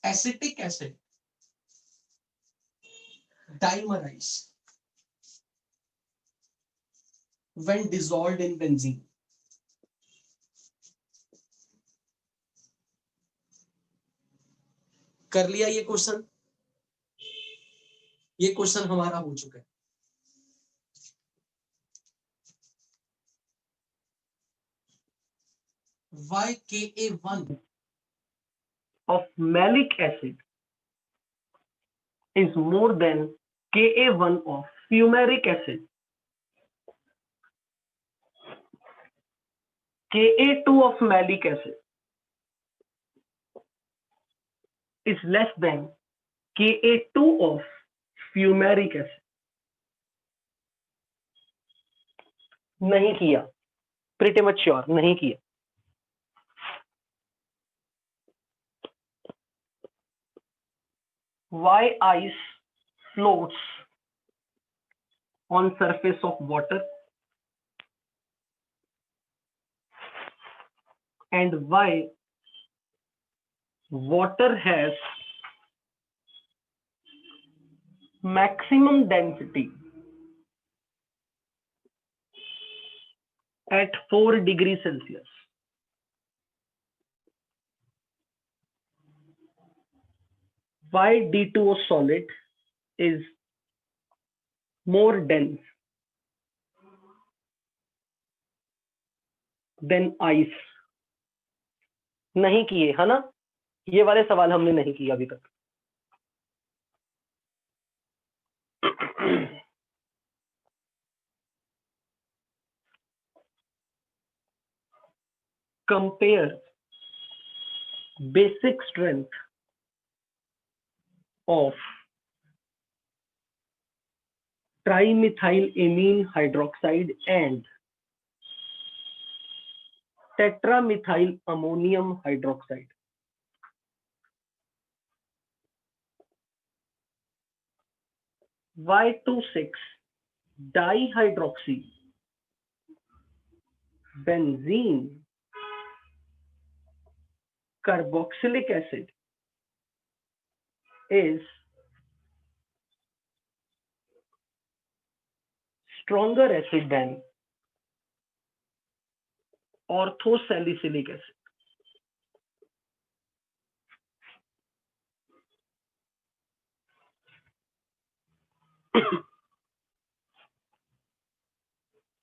Acetic acid dimerize when dissolved in benzene. कर लिया ये क्वेश्चन हमारा हो चुका है। Why Ka1 of malic acid is more than Ka1 of fumaric acid. Ka2 of malic acid is less than Ka2 of fumaric acid. नहीं किया, pretty much sure नहीं किया। Why ice floats on surface of water, and why water has maximum density at 4 degrees Celsius? Why D2O solid is more dense than ice? नहीं किए है ना, ये वाले सवाल हमने नहीं किए अभी तक। Compare basic strength of trimethylamine hydroxide and tetramethyl ammonium hydroxide. Y26 dihydroxy benzene carboxylic acid is stronger acid than orthosalicylic acid.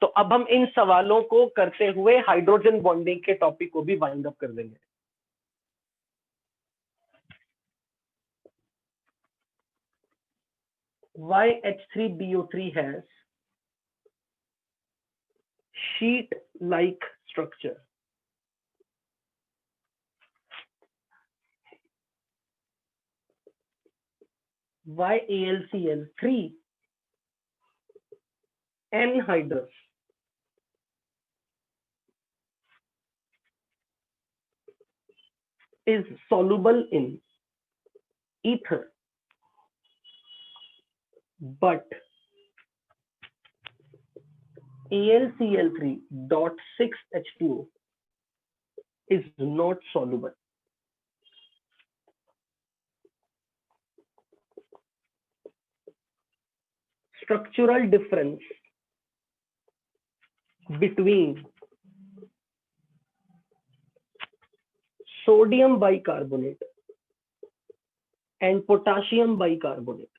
तो अब हम इन सवालों को करते हुए हाइड्रोजन बॉन्डिंग के टॉपिक को भी वाइंड अप कर देंगे। Why H3BO3 has sheet-like structure? Why AlCl3 anhydrous is soluble in ether, but AlCl3.6H2O is not soluble? Structural difference between sodium bicarbonate and potassium bicarbonate.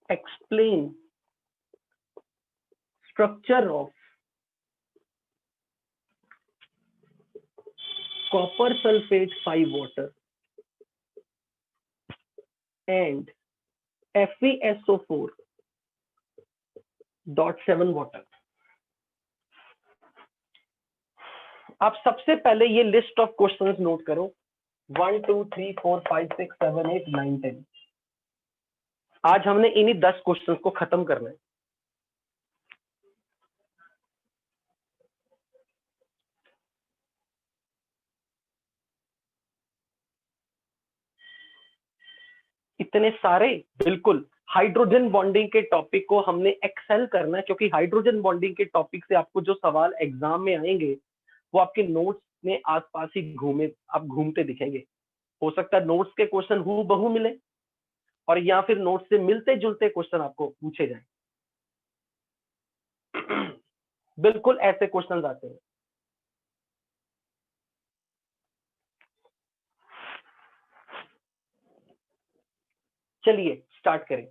Explain structure of copper sulfate 5 water and FeSO4.7 water. आप सबसे पहले ये list of questions note करो 1 2 3 4 5 6 7 8 9 10। आज हमने इन्हीं 10 questions को खत्म करना है। इतने सारे? बिल्कुल, हाइड्रोजन बॉन्डिंग के टॉपिक को हमने एक्सेल करना है, क्योंकि हाइड्रोजन बॉन्डिंग के टॉपिक से आपको जो सवाल एग्जाम में आएंगे वो आपके नोट्स में आसपास ही आप घूमते दिखेंगे। हो सकता है नोट्स के क्वेश्चन हूबहू मिले और या फिर नोट्स से मिलते जुलते क्वेश्चन आपको पूछे जाए। बिल्कुल ऐसे क्वेश्चंस आते हैं। चलिए स्टार्ट करें।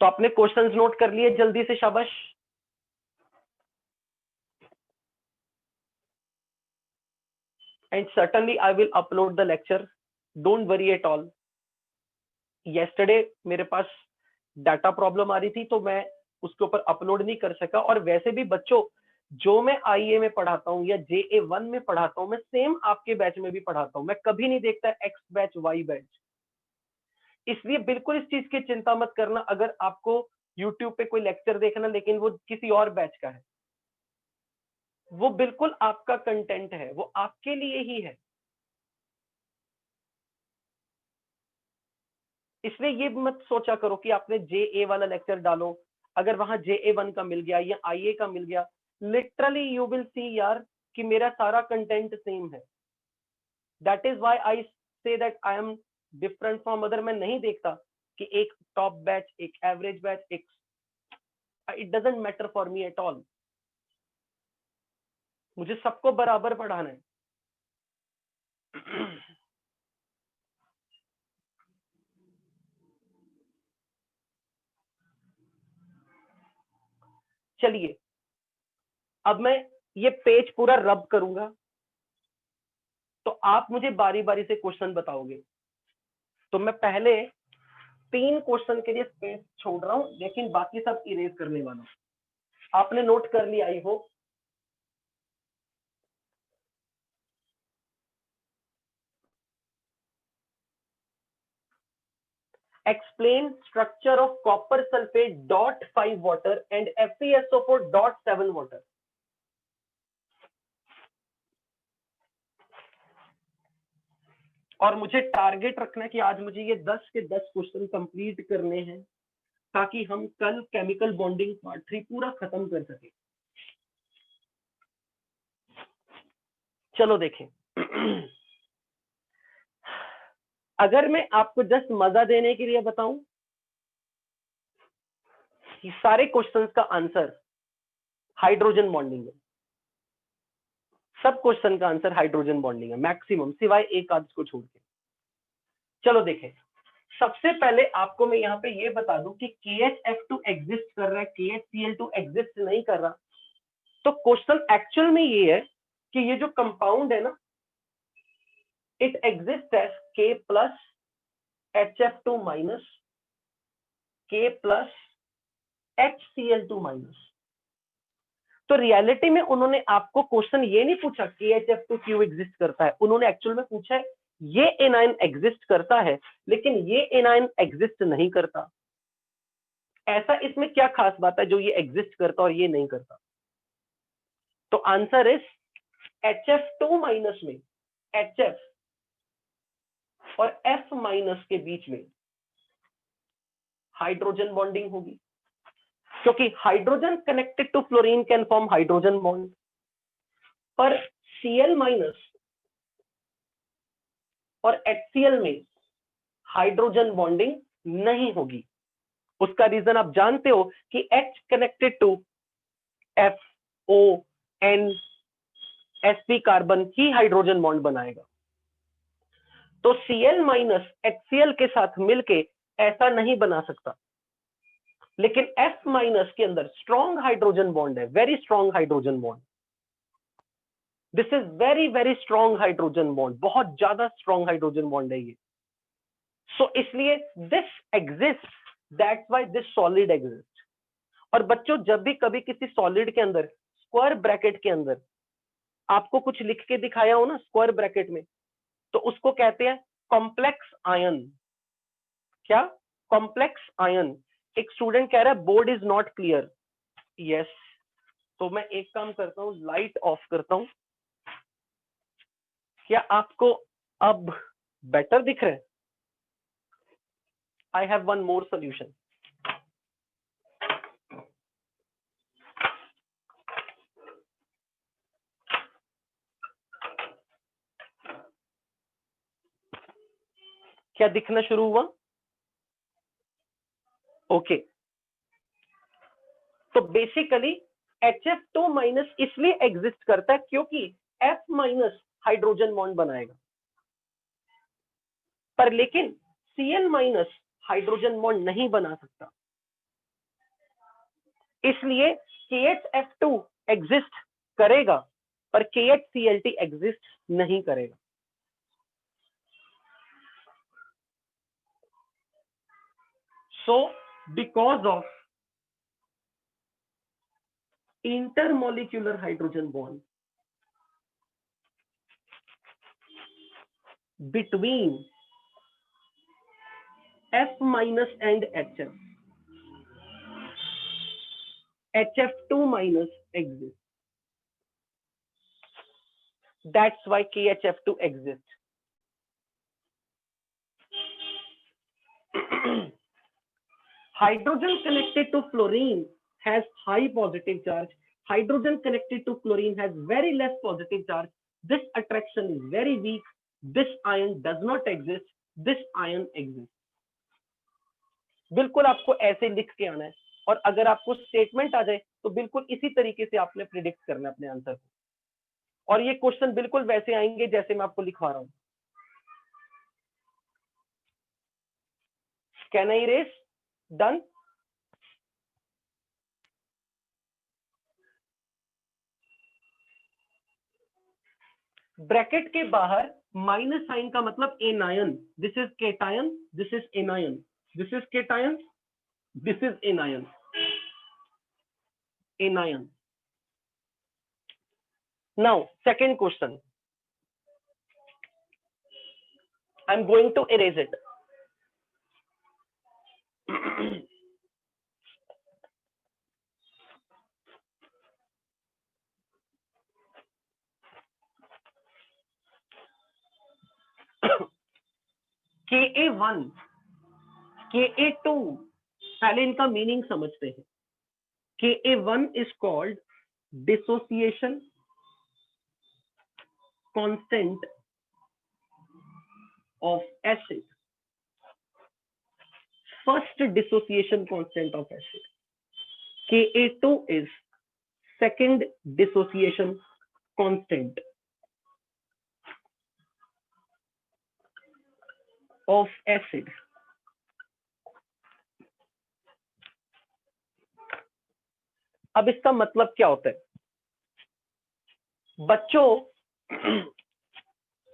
तो आपने क्वेश्चंस नोट कर लिए जल्दी से, शाबाश। And certainly I will upload the lecture. Don't worry at all. Yesterday मेरे पास डाटा प्रॉब्लम आ रही थी तो मैं उसके ऊपर अपलोड नहीं कर सका। और वैसे भी बच्चों, जो मैं आईए में पढ़ाता हूँ या JA1 में पढ़ाता हूँ, मैं सेम आपके बैच में भी पढ़ाता हूँ। मैं कभी नहीं देखता एक्स बैच वाई बैच। इसलिए बिल्कुल इस चीज की चिंता मत करना अगर आपको यूट्यूब पे कोई लेक्चर देखना लेकिन वो किसी और बैच का है। वो बिल्कुल आपका कंटेंट है, वो आपके लिए ही है। इसलिए ये मत सोचा करो कि आपने JA वाला लेक्चर डालो, अगर वहां JA1 का मिल गया या IA का मिल गया, लिटरली यू विल सी यार कि मेरा सारा कंटेंट सेम है। That is why I say that I am different from other. मैं नहीं देखता कि एक टॉप बैच, एक एवरेज बैच, एक, it doesn't matter for me at all. मुझे सबको बराबर पढ़ाना है। चलिए अब मैं ये पेज पूरा रब करूंगा तो आप मुझे बारी बारी से क्वेश्चन बताओगे। तो मैं पहले 3 क्वेश्चन के लिए स्पेस छोड़ रहा हूं, लेकिन बाकी सब इरेज करने वाला हूं। आपने नोट कर लिया I hope. Explain structure of copper sulfate .5 water and FeSO4 .7 water. और मुझे टारगेट रखना है कि आज मुझे ये 10 के 10 क्वेश्चन कंप्लीट करने हैं ताकि हम कल केमिकल बॉन्डिंग पार्ट 3 पूरा खत्म कर सके। चलो देखें। अगर मैं आपको जस्ट मजा देने के लिए बताऊं, कि सारे क्वेश्चंस का आंसर हाइड्रोजन बॉन्डिंग है। सब क्वेश्चन का आंसर हाइड्रोजन बॉन्डिंग है मैक्सिमम, सिवाय एक आध को छोड़ के। चलो देखें। सबसे पहले आपको मैं यहाँ पे ये बता दूं कि KHF2 एग्जिस्ट कर रहा है, KHCl2 एग्जिस्ट नहीं कर रहा। तो क्वेश्चन एक्चुअल में ये है कि ये जो कंपाउंड है ना, it exist as K plus HF2 minus K plus HCl2 minus. तो रियलिटी में उन्होंने आपको क्वेश्चन ये नहीं पूछा KHF2 क्यों एग्जिस्ट करता है, उन्होंने एक्चुअल में पूछा है ये एनायन एग्जिस्ट करता है लेकिन ये एनायन एग्जिस्ट नहीं करता। ऐसा इसमें क्या खास बात है जो ये एग्जिस्ट करता और ये नहीं करता? तो आंसर इज HF2 माइनस में HF और F माइनस के बीच में हाइड्रोजन बॉन्डिंग होगी, क्योंकि hydrogen connected to fluorine can form hydrogen bond, पर Cl माइनस और HCl में हाइड्रोजन बॉन्डिंग नहीं होगी। उसका रीजन आप जानते हो कि H connected to FON sp carbon ही हाइड्रोजन बॉन्ड बनाएगा। तो Cl माइनस HCl के साथ मिलके ऐसा नहीं बना सकता, लेकिन F माइनस के अंदर स्ट्रॉन्ग हाइड्रोजन बॉन्ड है, very strong hydrogen bond. This is very very strong hydrogen bond, बहुत ज्यादा स्ट्रॉन्ग हाइड्रोजन बॉन्ड है ये। सो इसलिए this exist, that's why this solid exist. और बच्चों जब भी कभी किसी सॉलिड के अंदर स्क्वायर ब्रैकेट के अंदर आपको कुछ लिख के दिखाया हो ना स्क्वायर ब्रैकेट में, तो उसको कहते हैं कॉम्प्लेक्स आयन। क्या? Complex ion. एक स्टूडेंट कह रहा है board is not clear. Yes, तो मैं एक काम करता हूं, लाइट ऑफ करता हूं। क्या आपको अब बेटर दिख रहा है? I have one more solution. क्या दिखना शुरू हुआ? ओके, तो बेसिकली HF2 माइनस इसलिए एग्जिस्ट करता है क्योंकि F माइनस हाइड्रोजन बॉन्ड बनाएगा, पर लेकिन Cl माइनस हाइड्रोजन बॉन्ड नहीं बना सकता, इसलिए KHF2 एग्जिस्ट करेगा पर KHCl3 एग्जिस्ट नहीं करेगा। So because of intermolecular hydrogen bond between F minus and HF, HF2 minus exists. That's why KHF2 exists. Hydrogen connected to fluorine has high positive charge. Hydrogen connected to chlorine has very less positive charge. This attraction is very weak. This ion does not exist. This ion exists. बिल्कुल आपको ऐसे लिख के आना है, और अगर आपको स्टेटमेंट आ जाए तो बिल्कुल इसी तरीके से आपने प्रिडिक्ट करना है अपने आंसर को, और ये क्वेश्चन बिल्कुल वैसे आएंगे जैसे मैं आपको लिखवा रहा हूं। Can I erase? Done? Bracket के बाहर माइनस साइन का मतलब anion, this is cation, this is anion, this is cation, this is anion, anion. Now second question, I am going to erase it. Ka1, Ka2, पहले इनका meaning समझते हैं। Ka1 is called dissociation constant of acid. First dissociation constant of acid. Ka2 is second dissociation constant of acid. अब इसका मतलब क्या होता है बच्चों?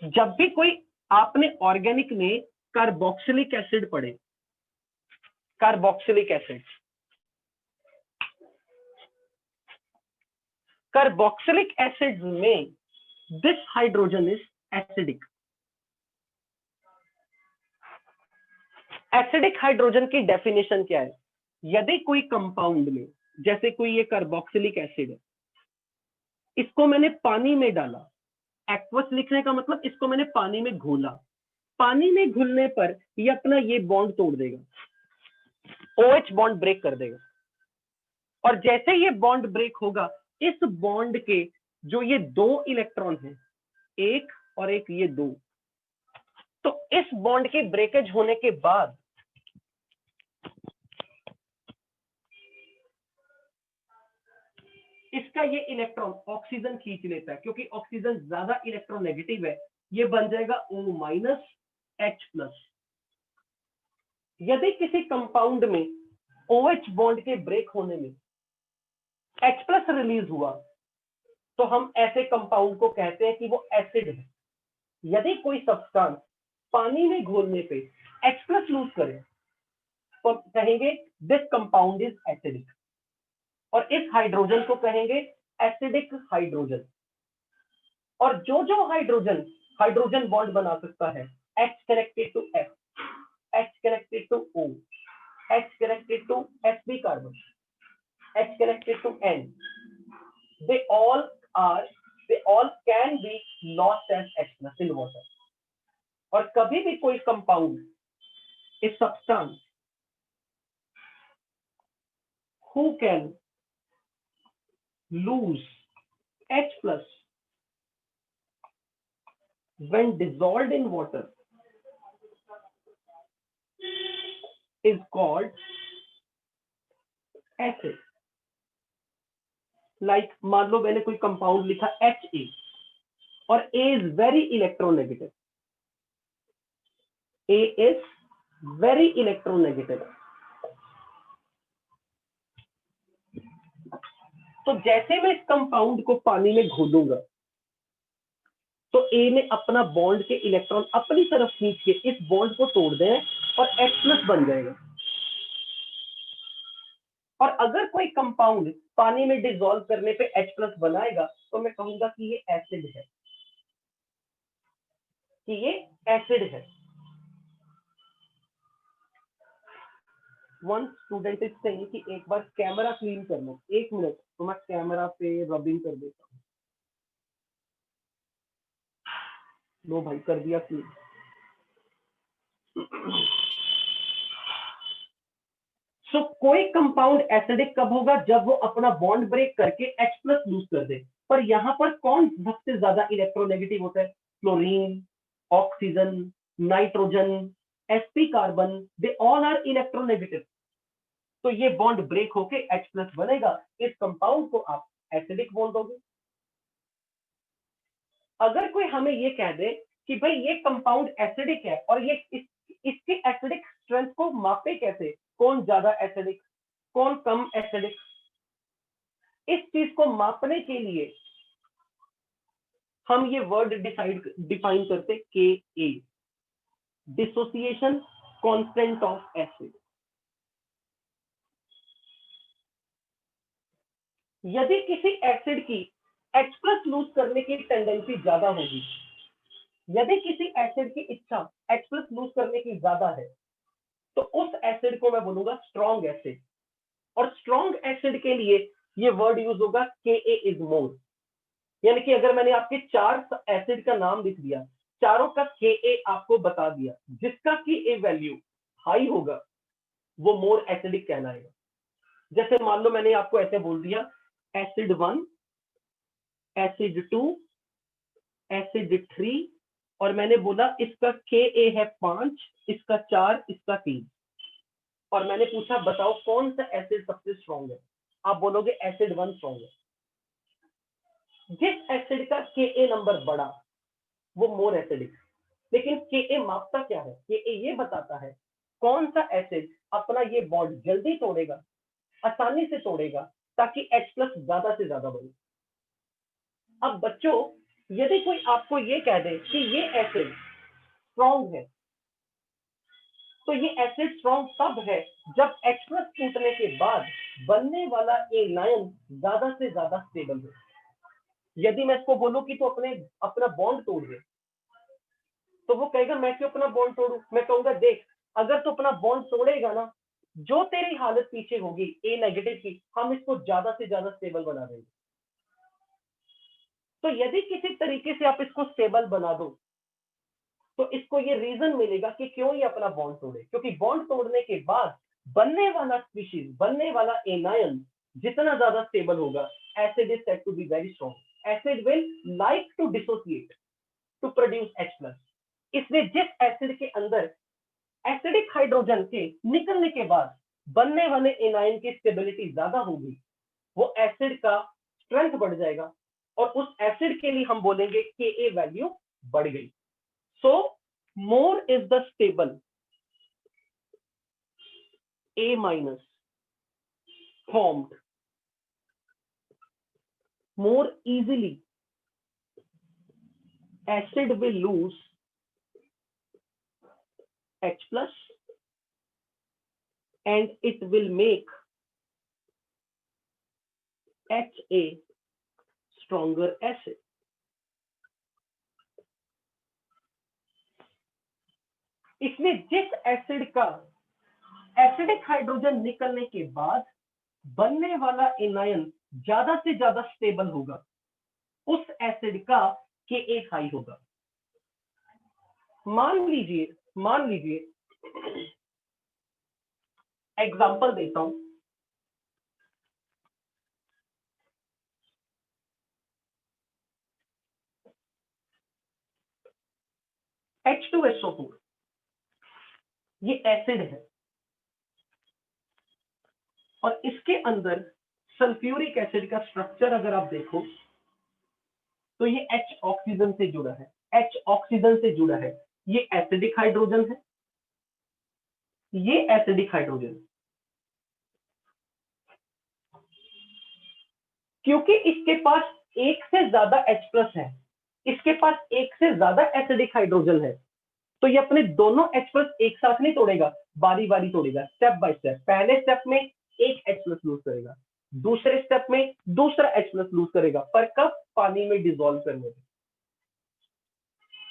जब भी कोई आपने ऑर्गेनिक में कार्बोक्सिलिक एसिड पढ़े, कार्बोक्सिलिक एसिड, कार्बोक्सिलिक एसिड में this hydrogen is acidic. Acidic hydrogen की डेफिनेशन क्या है? यदि कोई कंपाउंड में, जैसे कोई ये कार्बोक्सिलिक एसिड है, इसको मैंने पानी में डाला, एक्वस लिखने का मतलब इसको मैंने पानी में घोला, पानी में घुलने पर ये अपना ये बॉन्ड तोड़ देगा, OH बॉन्ड ब्रेक कर देगा, और जैसे ये बॉन्ड ब्रेक होगा, इस बॉन्ड के जो ये दो इलेक्ट्रॉन हैं, एक और एक, ये दो, तो इस बॉन्ड की ब्रेकेज होने के बाद इसका ये इलेक्ट्रॉन ऑक्सीजन खींच लेता है, क्योंकि ऑक्सीजन ज्यादा इलेक्ट्रॉन नेगेटिव है, ये बन जाएगा O माइनस H प्लस। यदि किसी कंपाउंड में OH बॉन्ड के ब्रेक होने में H प्लस रिलीज हुआ, तो हम ऐसे कंपाउंड को कहते हैं कि वो एसिड है। यदि कोई सब्सटेंस पानी में घोलने पे H प्लस लूज करे, तो कहेंगे दिस कंपाउंड इज एसिडिक, और इस हाइड्रोजन को कहेंगे एसिडिक हाइड्रोजन। और जो जो हाइड्रोजन हाइड्रोजन बॉन्ड बना सकता है, H connected to F, H connected to O, H connected to sp carbon, H connected to N, they all can be lost as H plus in water। और कभी भी कोई कंपाउंड इस substance who can lose H plus when dissolved in water is called acid. Like मान लो मैंने कोई compound लिखा HA और A is very electronegative. A is very electronegative. तो जैसे मैं इस कंपाउंड को पानी में घोलूंगा तो ए ने अपना बॉन्ड के इलेक्ट्रॉन अपनी तरफ खींच के इस बॉन्ड को तोड़ दें और H प्लस बन जाएगा। और अगर कोई कंपाउंड पानी में डिसॉल्व करने पे H प्लस बनाएगा तो मैं कहूंगा कि ये एसिड है, कि ये एसिड है। वन स्टूडेंट इज सेइंग कि एक बार कैमरा क्लीन कर लो, 1 मिनट तो मैं कैमरा पे रबिंग कर देता हूँ। लो भाई कर दिया क्लीन। सो कोई कंपाउंड एसिडिक कब होगा? जब वो अपना बॉन्ड ब्रेक करके H प्लस लूज कर दे। पर यहाँ पर कौन सबसे ज्यादा इलेक्ट्रोनेगेटिव होता है? Chlorine, oxygen, nitrogen, sp carbon, they all are electronegative. तो ये बॉन्ड ब्रेक होके H प्लस बनेगा, इस कंपाउंड को आप एसिडिक बोल दोगे। अगर कोई हमें ये कह दे कि भाई ये कंपाउंड एसिडिक है और ये इसके एसिडिक स्ट्रेंथ को मापे कैसे, कौन ज्यादा एसिडिक कौन कम एसिडिक, इस चीज को मापने के लिए हम ये वर्ड डिफाइन करते Ka, dissociation constant of acid. यदि किसी एसिड की H प्लस लूज करने की टेंडेंसी ज्यादा होगी, यदि किसी एसिड की इच्छा H प्लस लूज करने की ज्यादा है तो उस एसिड को मैं बोलूंगा स्ट्रॉन्ग एसिड। और स्ट्रॉन्ग एसिड के लिए ये वर्ड यूज होगा Ka इज मोर। यानी कि अगर मैंने आपके 4 एसिड का नाम लिख दिया, चारों का Ka आपको बता दिया, जिसका Ka वैल्यू हाई होगा वो मोर एसिडिक कहलाएगा। जैसे मान लो मैंने आपको ऐसे बोल दिया एसिड 1, एसिड 2, एसिड 3 और मैंने बोला इसका Ka है 5, इसका 4, इसका 3 और मैंने पूछा बताओ कौन सा एसिड सबसे स्ट्रॉन्ग है, आप बोलोगे एसिड 1 स्ट्रॉन्ग है। जिस एसिड का Ka नंबर बड़ा वो मोर एसिडिक। लेकिन Ka मापता क्या है? Ka ये बताता है कौन सा एसिड अपना ये बॉन्ड जल्दी तोड़ेगा, आसानी से तोड़ेगा, ताकि H प्लस ज्यादा से ज्यादा बने। अब बच्चों यदि कोई आपको ये कह दे कि ये एसिड स्ट्रॉन्ग है तो ये एसिड स्ट्रॉन्ग तब है जब H प्लस टूटने के बाद बनने वाला एनायन ज्यादा से ज्यादा स्टेबल हो। यदि मैं इसको बोलूं कि तो अपना बॉन्ड तोड़ दे तो वो कहेगा मैं क्यों अपना बॉन्ड तोड़ूं? मैं कहूंगा देख अगर तो अपना बॉन्ड तोड़ेगा ना, जो तेरी हालत पीछे होगी ए नेगेटिव की, हम इसको ज्यादा से ज्यादा स्टेबल बना देंगे। तो यदि किसी तरीके से आप इसको स्टेबल बना दो तो इसको ये रीजन मिलेगा कि क्यों ये अपना बॉन्ड तोड़े, क्योंकि बॉन्ड तोड़ने के बाद बनने वाला स्पीशीज, बनने वाला एनायन जितना ज्यादा स्टेबल होगा, acid is said to be very strong. Acid will like to dissociate to produce H plus. इसलिए जिस एसिड के अंदर एसिडिक हाइड्रोजन के निकलने के बाद बनने वाले एनायन की स्टेबिलिटी ज्यादा होगी, वो एसिड का स्ट्रेंथ बढ़ जाएगा और उस एसिड के लिए हम बोलेंगे Ka वैल्यू बढ़ गई। So more is the stable A minus formed more easily, acid will lose H plus and it will make HA stronger acid. इसमें जिस एसिड का एसिडिक हाइड्रोजन निकलने के बाद बनने वाला एनायन ज्यादा से ज्यादा स्टेबल होगा, उस एसिड का Ka हाई होगा। मान लीजिए एग्जांपल देता हूं, H2SO4 ये एसिड है और इसके अंदर सल्फ्यूरिक एसिड का स्ट्रक्चर अगर आप देखो तो ये H ऑक्सीजन से जुड़ा है, H ऑक्सीजन से जुड़ा है, ये एसिडिक हाइड्रोजन है, ये एसिडिक हाइड्रोजन। क्योंकि इसके पास एक से ज्यादा H+ है, इसके पास एक से ज्यादा एसिडिक हाइड्रोजन है, तो ये अपने दोनों H+ एक साथ नहीं तोड़ेगा, बारी बारी तोड़ेगा, स्टेप बाय स्टेप। पहले स्टेप में एक H+ लूज करेगा, दूसरे स्टेप में दूसरा H+ लूज करेगा, पर कब? पानी में डिसॉल्व करने में।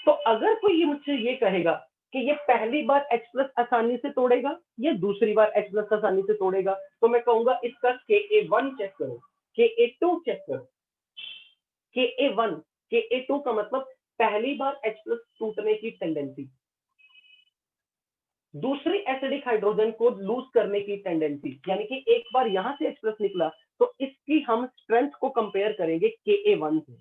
तो अगर कोई ये मुझसे ये कहेगा कि ये पहली बार H+ आसानी से तोड़ेगा, ये दूसरी बार H+ आसानी से तोड़ेगा, तो मैं कहूंगा इसका Ka1 चेक करो, Ka2 चेक करो। Ka1, Ka2 का मतलब पहली बार H+ टूटने की टेंडेंसी, दूसरी एसिडिक हाइड्रोजन को लूज करने की टेंडेंसी, यानी कि एक बार यहां से H+ निकला तो इसकी हम स्ट्रेंथ को कंपेयर करेंगे Ka1 से।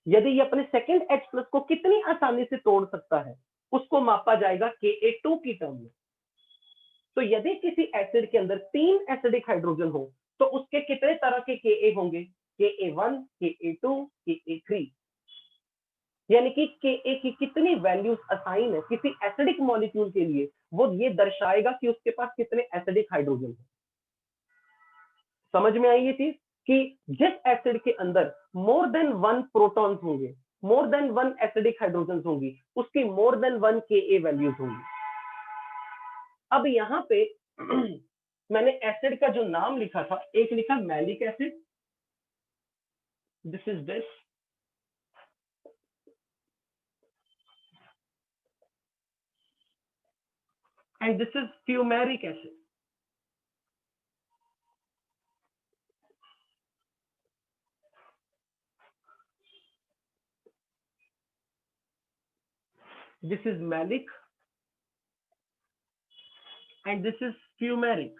यदि ये अपने सेकंड H+ को कितनी आसानी से तोड़ सकता है उसको मापा जाएगा Ka2 की टर्म में। तो यदि किसी एसिड के अंदर 3 एसिडिक हाइड्रोजन हो तो उसके कितने तरह के Ka होंगे? Ka1, Ka2, Ka3, यानी कि Ka की कितनी वैल्यूज असाइन है किसी एसिडिक मॉलिक्यूल के लिए, वो ये दर्शाएगा कि उसके पास कितने एसिडिक हाइड्रोजन है। समझ में आई ये चीज कि जिस एसिड के अंदर मोर देन 1 प्रोटॉन्स होंगे, मोर देन 1 एसिडिक हाइड्रोजन होंगी, उसकी मोर देन 1 Ka वैल्यूज होंगी। अब यहाँ पे मैंने एसिड का जो नाम लिखा था, एक लिखा malic acid, this is this, and this is fumaric acid. This is malic and this is fumaric.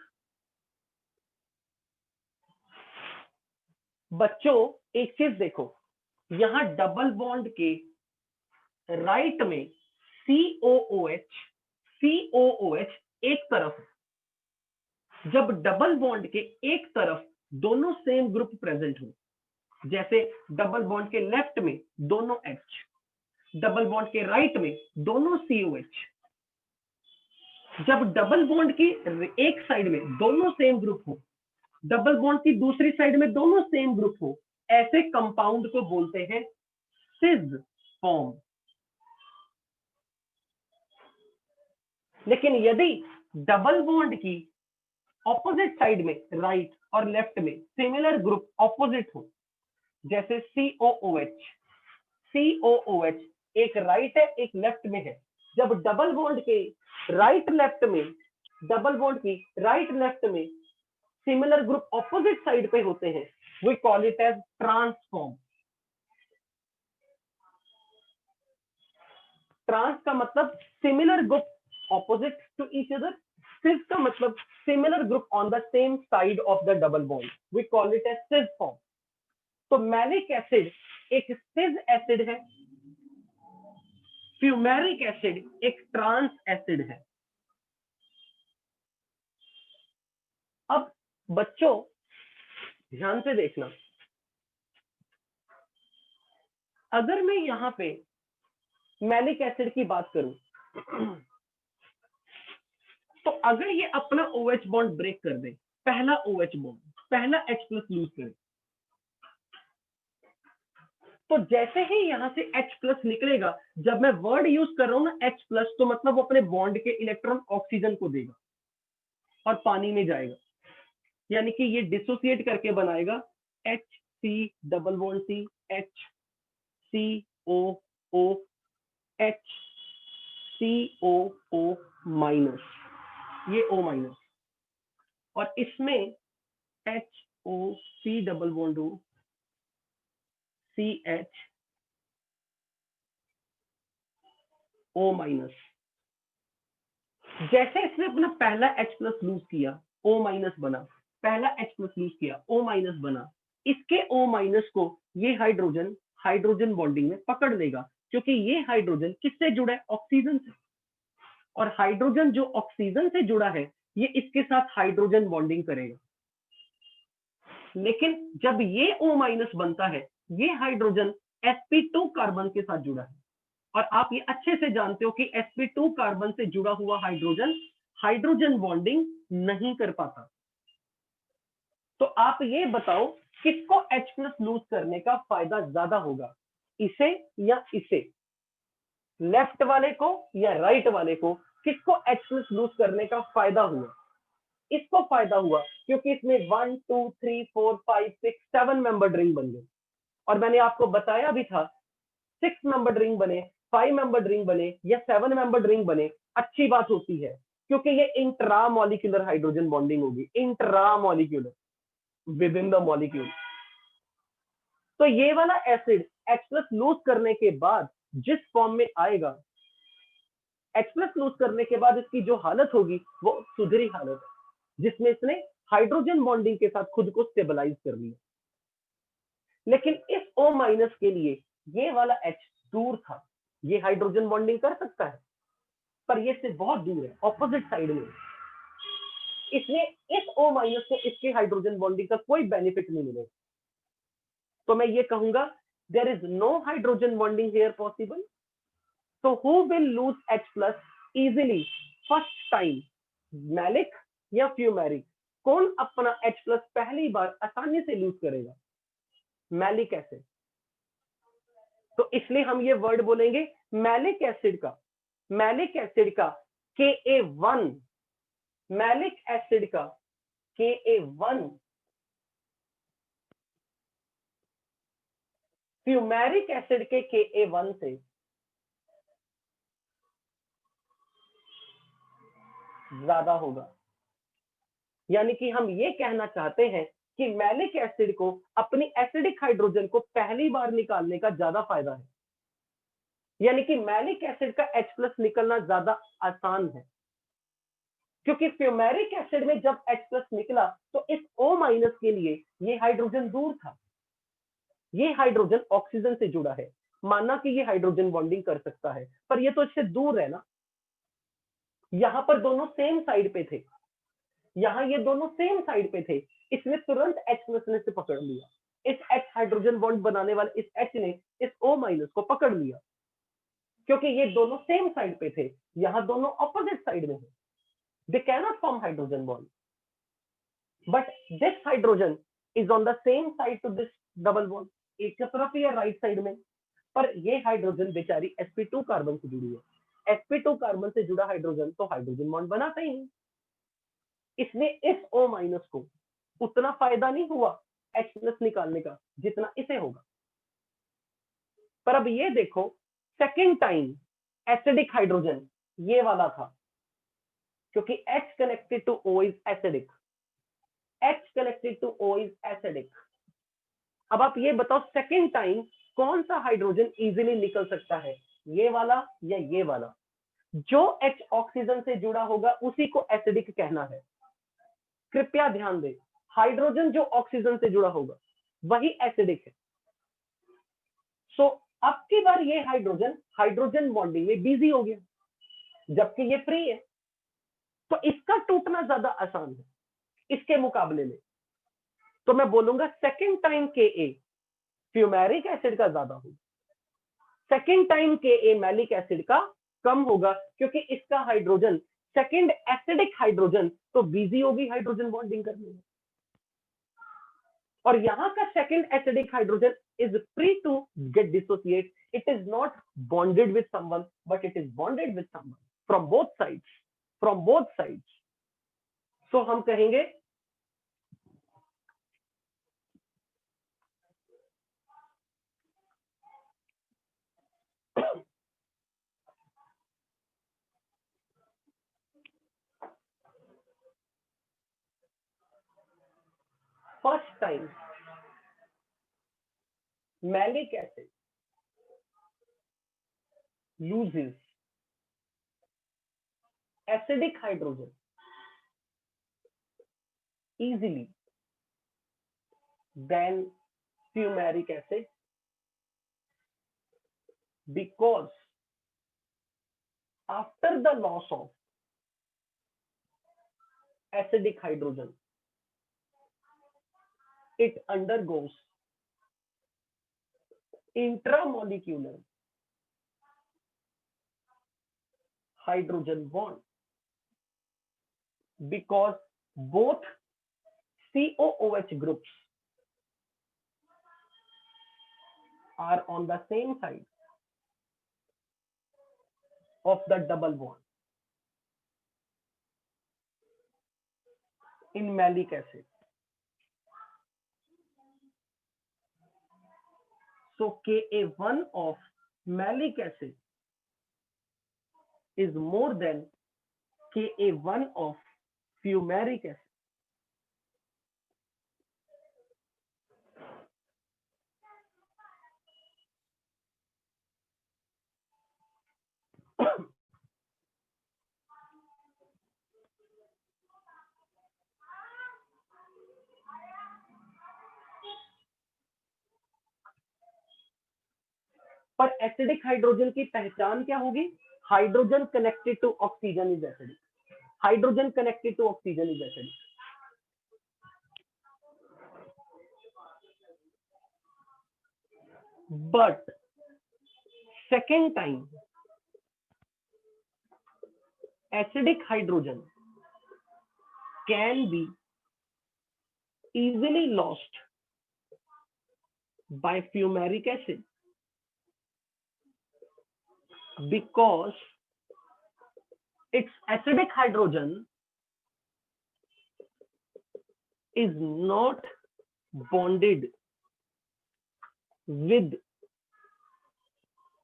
बच्चों एक चीज देखो, यहां डबल बॉन्ड के राइट में COOH एक तरफ है। जब डबल बॉन्ड के एक तरफ दोनों सेम ग्रुप प्रेजेंट हो, जैसे डबल बॉन्ड के लेफ्ट में दोनों H, डबल बॉन्ड के राइट में दोनों COH, जब डबल बॉन्ड की एक साइड में दोनों सेम ग्रुप हो, डबल बॉन्ड की दूसरी साइड में दोनों सेम ग्रुप हो, ऐसे कंपाउंड को बोलते हैं सिस फॉर्म। लेकिन यदि डबल बॉन्ड की ऑपोजिट साइड में राइट और लेफ्ट में सिमिलर ग्रुप ऑपोजिट हो, जैसे COOH एक राइट है एक लेफ्ट में है, जब डबल बॉन्ड के राइट लेफ्ट में, डबल बॉन्ड की राइट लेफ्ट में सिमिलर ग्रुप ऑपोजिट साइड पे होते हैं, we call it as trans form. Trans का मतलब similar group opposite to each other, cis का मतलब similar group on the same side of the double bond, we call it as cis form. तो maleic acid एक cis acid है, fumaric acid एक trans acid है। अब बच्चों ध्यान से देखना, अगर मैं यहां पे मैलिक एसिड की बात करूं तो अगर ये अपना OH बॉन्ड ब्रेक कर दे, पहला OH बॉन्ड, पहला H+ लूज करे, तो जैसे ही यहां से H+ निकलेगा, जब मैं वर्ड यूज कर रहा हूं ना H+, तो मतलब वो अपने बॉन्ड के इलेक्ट्रॉन ऑक्सीजन को देगा और पानी में जाएगा, यानी कि ये डिसोसिएट करके बनाएगा HC double bond C, HCOO, HCOO minus, ये O माइनस, और इसमें HOC double bond O, CH O minus. जैसे इसने अपना पहला H+ लूज किया, O माइनस बना, पहला H+ लूज किया, O माइनस बना, इसके O माइनस को ये हाइड्रोजन हाइड्रोजन बॉन्डिंग में पकड़ लेगा, क्योंकि ये हाइड्रोजन किससे जुड़ा है? ऑक्सीजन से। और हाइड्रोजन जो ऑक्सीजन से जुड़ा है ये इसके साथ हाइड्रोजन बॉन्डिंग करेगा। लेकिन जब ये O- बनता है ये हाइड्रोजन sp2 कार्बन के साथ जुड़ा है। और आप ये अच्छे से जानते हो कि sp2 कार्बन से जुड़ा हुआ हाइड्रोजन हाइड्रोजन बॉन्डिंग नहीं कर पाता। तो आप ये बताओ किसको H+ लूज करने का फायदा ज्यादा होगा, इसे या इसे? लेफ्ट वाले को या राइट वाले को? किसको H+ लूज करने का फायदा हुआ? इसको फायदा हुआ क्योंकि इसमें 1 2 3 4 5 6 7 मेंबर्ड रिंग बन गए। और मैंने आपको बताया भी था 6 मेंबर्ड रिंग बने, 5 मेंबर्ड रिंग बने या 7 मेंबर्ड रिंग बने, अच्छी बात होती है क्योंकि ये इंट्रामोलिक्यूलर हाइड्रोजन बॉन्डिंग होगी, intramolecular, with in the molecule. तो ये वाला एसिड H+ लूज करने के बाद जिस फॉर्म में आएगा, H+ लूज करने के बाद इसकी जो हालत होगी वो सुधरी हालत है जिसमें इसने हाइड्रोजन बॉन्डिंग के साथ खुद को स्टेबलाइज कर लिया। लेकिन इस O- के लिए ये वाला H दूर था, ये हाइड्रोजन बॉन्डिंग कर सकता है पर ये से बहुत दूर है, ऑपोजिट साइड में। इसलिए इस O- को इसके हाइड्रोजन बॉन्डिंग का कोई बेनिफिट नहीं मिलेगा। तो मैं ये कहूंगा there is no hydrogen bonding here possible. So who will lose H+ easily first time, malic या फ्यूमेरिक? कौन अपना H+ पहली बार आसानी से लूज करेगा? Malic acid. तो इसलिए हम ये वर्ड बोलेंगे मैलिक एसिड का, मैलिक एसिड का Ka1, मैलिक एसिड का Ka1 फ्यूमेरिक एसिड के Ka1 से ज्यादा होगा। यानी कि हम ये कहना चाहते हैं कि मैलिक एसिड को अपनी एसिडिक हाइड्रोजन को पहली बार निकालने का ज्यादा फायदा है। यानी कि मैलिक एसिड का H+ निकलना ज्यादा आसान है क्योंकि फ्यूमेरिक एसिड में जब H+ निकला तो इस O- के लिए ये हाइड्रोजन दूर था, ये हाइड्रोजन ऑक्सीजन से जुड़ा है, माना कि ये हाइड्रोजन बॉन्डिंग कर सकता है पर ये तो इससे दूर है ना। यहां पर दोनों सेम साइड पे थे, यहां ये दोनों सेम साइड पे थे, इसने तुरंत H+ ने से पकड़ लिया। इस H हाइड्रोजन बॉन्ड बनाने वाले इस H ने इस O- को पकड़ लिया क्योंकि ये दोनों सेम साइड पे थे, यहां दोनों ऑपोजिट साइड में है। They cannot form hydrogen bond but this hydrogen is on the same side to this double bond, एक तरफ ही है राइट साइड में। पर ये हाइड्रोजन बेचारी sp2 कार्बन से जुड़ी है, sp2 कार्बन से जुड़ा हाइड्रोजन तो हाइड्रोजन बॉन्ड बनाता ही नहीं, इसलिए इस O- को उतना फायदा नहीं हुआ H+ निकालने का जितना इसे होगा। पर अब ये देखो सेकेंड टाइम एसिडिक हाइड्रोजन ये वाला था क्योंकि H connected to O is acidic, H connected to O is acidic. अब आप ये बताओ सेकेंड टाइम कौन सा हाइड्रोजन इजीली निकल सकता है, ये वाला या ये वाला? जो H ऑक्सीजन से जुड़ा होगा उसी को एसिडिक कहना है। कृपया ध्यान दें, हाइड्रोजन जो ऑक्सीजन से जुड़ा होगा वही एसिडिक है। सो अब की बार ये हाइड्रोजन हाइड्रोजन बॉन्डिंग में बिजी हो गया जबकि ये फ्री है, तो इसका टूटना ज्यादा आसान है इसके मुकाबले में। तो मैं बोलूंगा second time Ka fumaric acid का ज्यादा होगा, second time Ka maleic acid का कम होगा क्योंकि इसका हाइड्रोजन सेकेंड एसिडिक हाइड्रोजन तो बिजी होगी हाइड्रोजन बॉन्डिंग करने में। और यहाँ का second acidic hydrogen is free to get dissociate, it is not bonded with someone but it is bonded with someone from both sides, from both sides. So हम कहेंगे first time maleic acid loses acidic hydrogen easily than fumaric acid because after the loss of acidic hydrogen, it undergoes intramolecular hydrogen bond, because both COOH groups are on the same side of the double bond in malic acid. So Ka1 of malic acid is more than Ka1 of fumaric acid. पर acidic hydrogen की पहचान क्या होगी? Hydrogen connected to oxygen is acidic. Hydrogen connected to oxygen is acidic. But second time, acidic hydrogen can be easily lost by fumaric acid, because its acidic hydrogen is not bonded with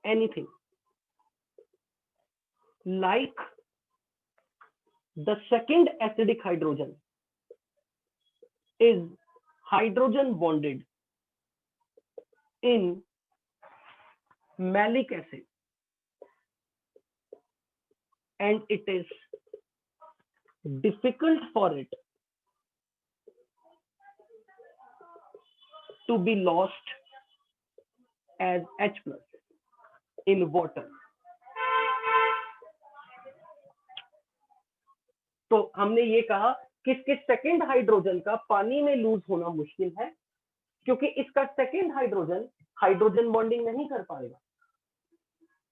anything, like the second acidic hydrogen is hydrogen bonded in malic acid, and it is difficult for it to be lost as H plus in water. तो हमने ये कहा किसके second hydrogen का पानी में loose होना मुश्किल है, क्योंकि इसका सेकेंड हाइड्रोजन हाइड्रोजन बॉन्डिंग नहीं कर पाएगा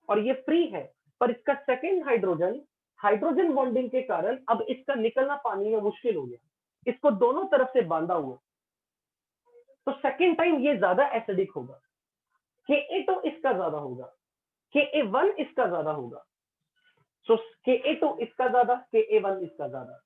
और ये फ्री है, पर इसका सेकेंड हाइड्रोजन हाइड्रोजन बॉन्डिंग के कारण अब इसका निकलना पानी में मुश्किल हो गया, इसको दोनों तरफ से बांधा हुआ, तो सेकेंड टाइम ये ज्यादा एसिडिक होगा. Ka2 इसका ज्यादा होगा, Ka1 इसका ज्यादा होगा, सो Ka2 इसका ज्यादा, Ka1 इसका ज्यादा.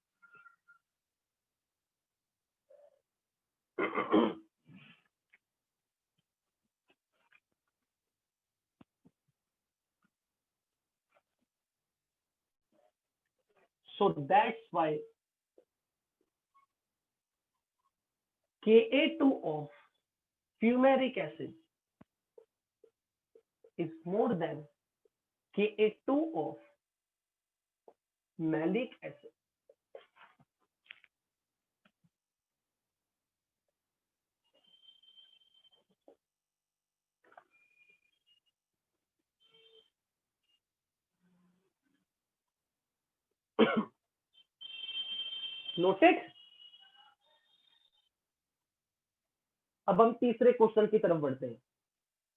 So that's why Ka2 of fumaric acid is more than Ka2 of malic acid. Noted? अब हम तीसरे क्वेश्चन की तरफ बढ़ते हैं.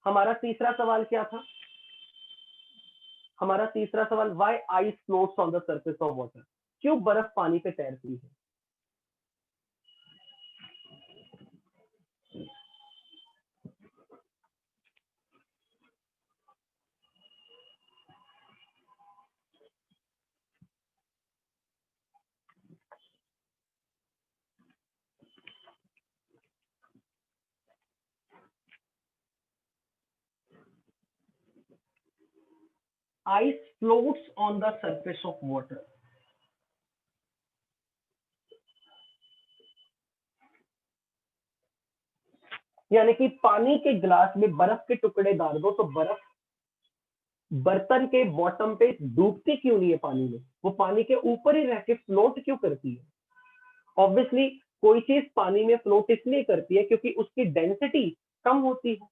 हमारा तीसरा सवाल क्या था? हमारा तीसरा सवाल, why ice floats on the surface of water? क्यों बर्फ पानी पे तैरती है? Ice floats on the surface of water. यानी कि पानी के गिलास में बर्फ के टुकड़े डाल दो तो बर्फ बर्तन के बॉटम पे डूबती क्यों नहीं है पानी में? वो पानी के ऊपर ही रह के फ्लोट क्यों करती है? ऑब्वियसली कोई चीज पानी में फ्लोट इसलिए करती है क्योंकि उसकी डेंसिटी कम होती है.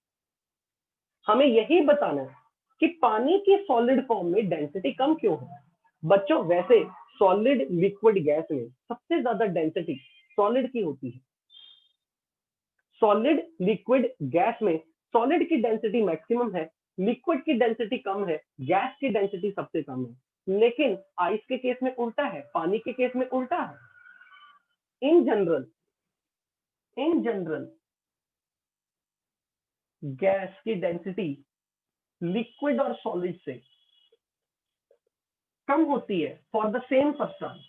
हमें यही बताना है कि पानी की सॉलिड फॉर्म में डेंसिटी कम क्यों है। बच्चों वैसे सॉलिड लिक्विड गैस में सबसे ज्यादा डेंसिटी सॉलिड की होती है। सॉलिड लिक्विड गैस में सॉलिड की डेंसिटी मैक्सिमम है, लिक्विड की डेंसिटी कम है, गैस की डेंसिटी सबसे कम है। लेकिन आइस के केस में उल्टा है, पानी के केस में उल्टा है। इन जनरल गैस की डेंसिटी लिक्विड और सॉलिड से कम होती है for the same substance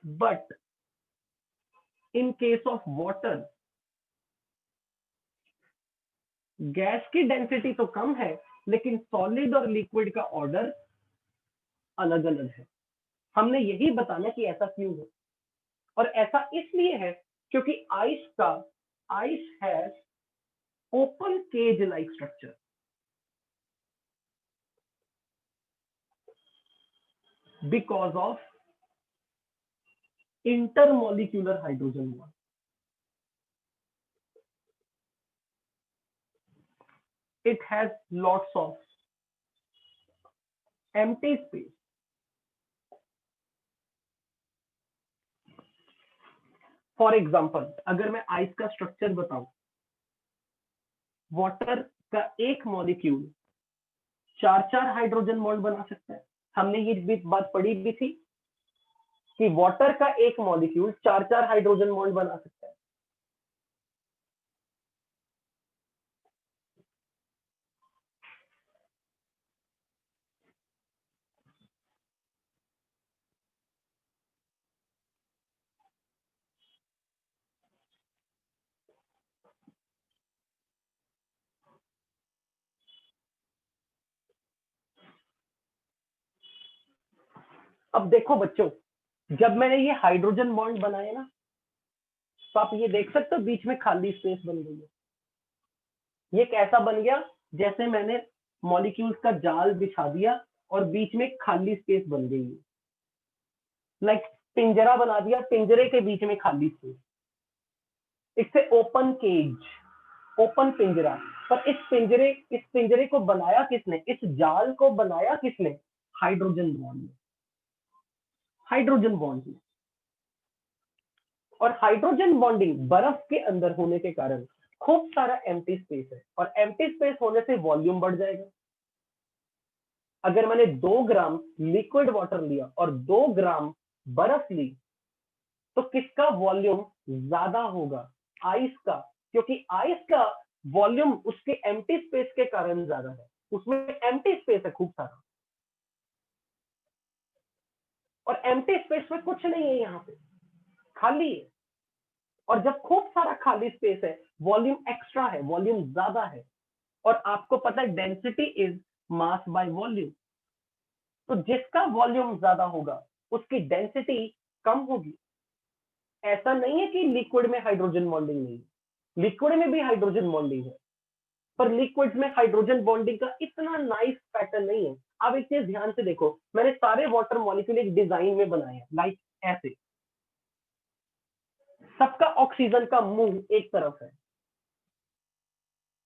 but in case of water gas की डेंसिटी तो कम है लेकिन सॉलिड और लिक्विड का ऑर्डर अलग अलग है। हमने यही बताना कि ऐसा क्यों है, और ऐसा इसलिए है क्योंकि ice has open cage like structure because of intermolecular hydrogen bond. It has lots of empty space. For example अगर मैं आइस का स्ट्रक्चर बताऊं, वाटर का एक मॉलिक्यूल 4 हाइड्रोजन बॉन्ड बना सकता है। हमने ये भी बात पढ़ी भी थी कि वाटर का एक मॉलिक्यूल 4 हाइड्रोजन बॉन्ड बना सकता है। अब देखो बच्चों, जब मैंने ये हाइड्रोजन बॉन्ड बनाया ना, तो आप ये देख सकते हो बीच में खाली स्पेस बन गई है। ये कैसा बन गया, जैसे मैंने मॉलिक्यूल्स का जाल बिछा दिया और बीच में खाली स्पेस बन गई है। लाइक पिंजरा बना दिया, पिंजरे के बीच में खाली स्पेस। इससे ओपन केज, ओपन पिंजरा। पर इस पिंजरे को बनाया किसने, इस जाल को बनाया किसने, हाइड्रोजन बॉन्ड ने। हाइड्रोजन बॉन्ड ने। और हाइड्रोजन बॉन्डिंग बर्फ के अंदर होने के कारण खूब सारा एम्प्टी स्पेस है, और एम्प्टी स्पेस होने से वॉल्यूम बढ़ जाएगा। अगर मैंने 2 ग्राम लिक्विड वाटर लिया और 2 ग्राम बर्फ ली, तो किसका वॉल्यूम ज्यादा होगा, आइस का, क्योंकि आइस का वॉल्यूम उसके एम्प्टी स्पेस के कारण ज्यादा है, उसमें एम्प्टी स्पेस है खूब सारा, और एम्प्टी स्पेस में कुछ नहीं है, यहाँ पे खाली है। और जब खूब सारा खाली स्पेस है, वॉल्यूम एक्स्ट्रा है, वॉल्यूम ज्यादा है, और आपको पता है density is mass by volume. तो जिसका वॉल्यूम ज्यादा होगा उसकी डेंसिटी कम होगी। ऐसा नहीं है कि लिक्विड में हाइड्रोजन बॉन्डिंग नहीं है, लिक्विड में भी हाइड्रोजन बॉन्डिंग है, पर लिक्विड में हाइड्रोजन बॉन्डिंग का इतना नाइस पैटर्न नहीं है। अब एक चीज ध्यान से देखो, मैंने सारे वाटर मॉलिक्यूल एक डिजाइन में बनाए हैं, लाइक ऐसे। सबका ऑक्सीजन का मुंह एक तरफ है,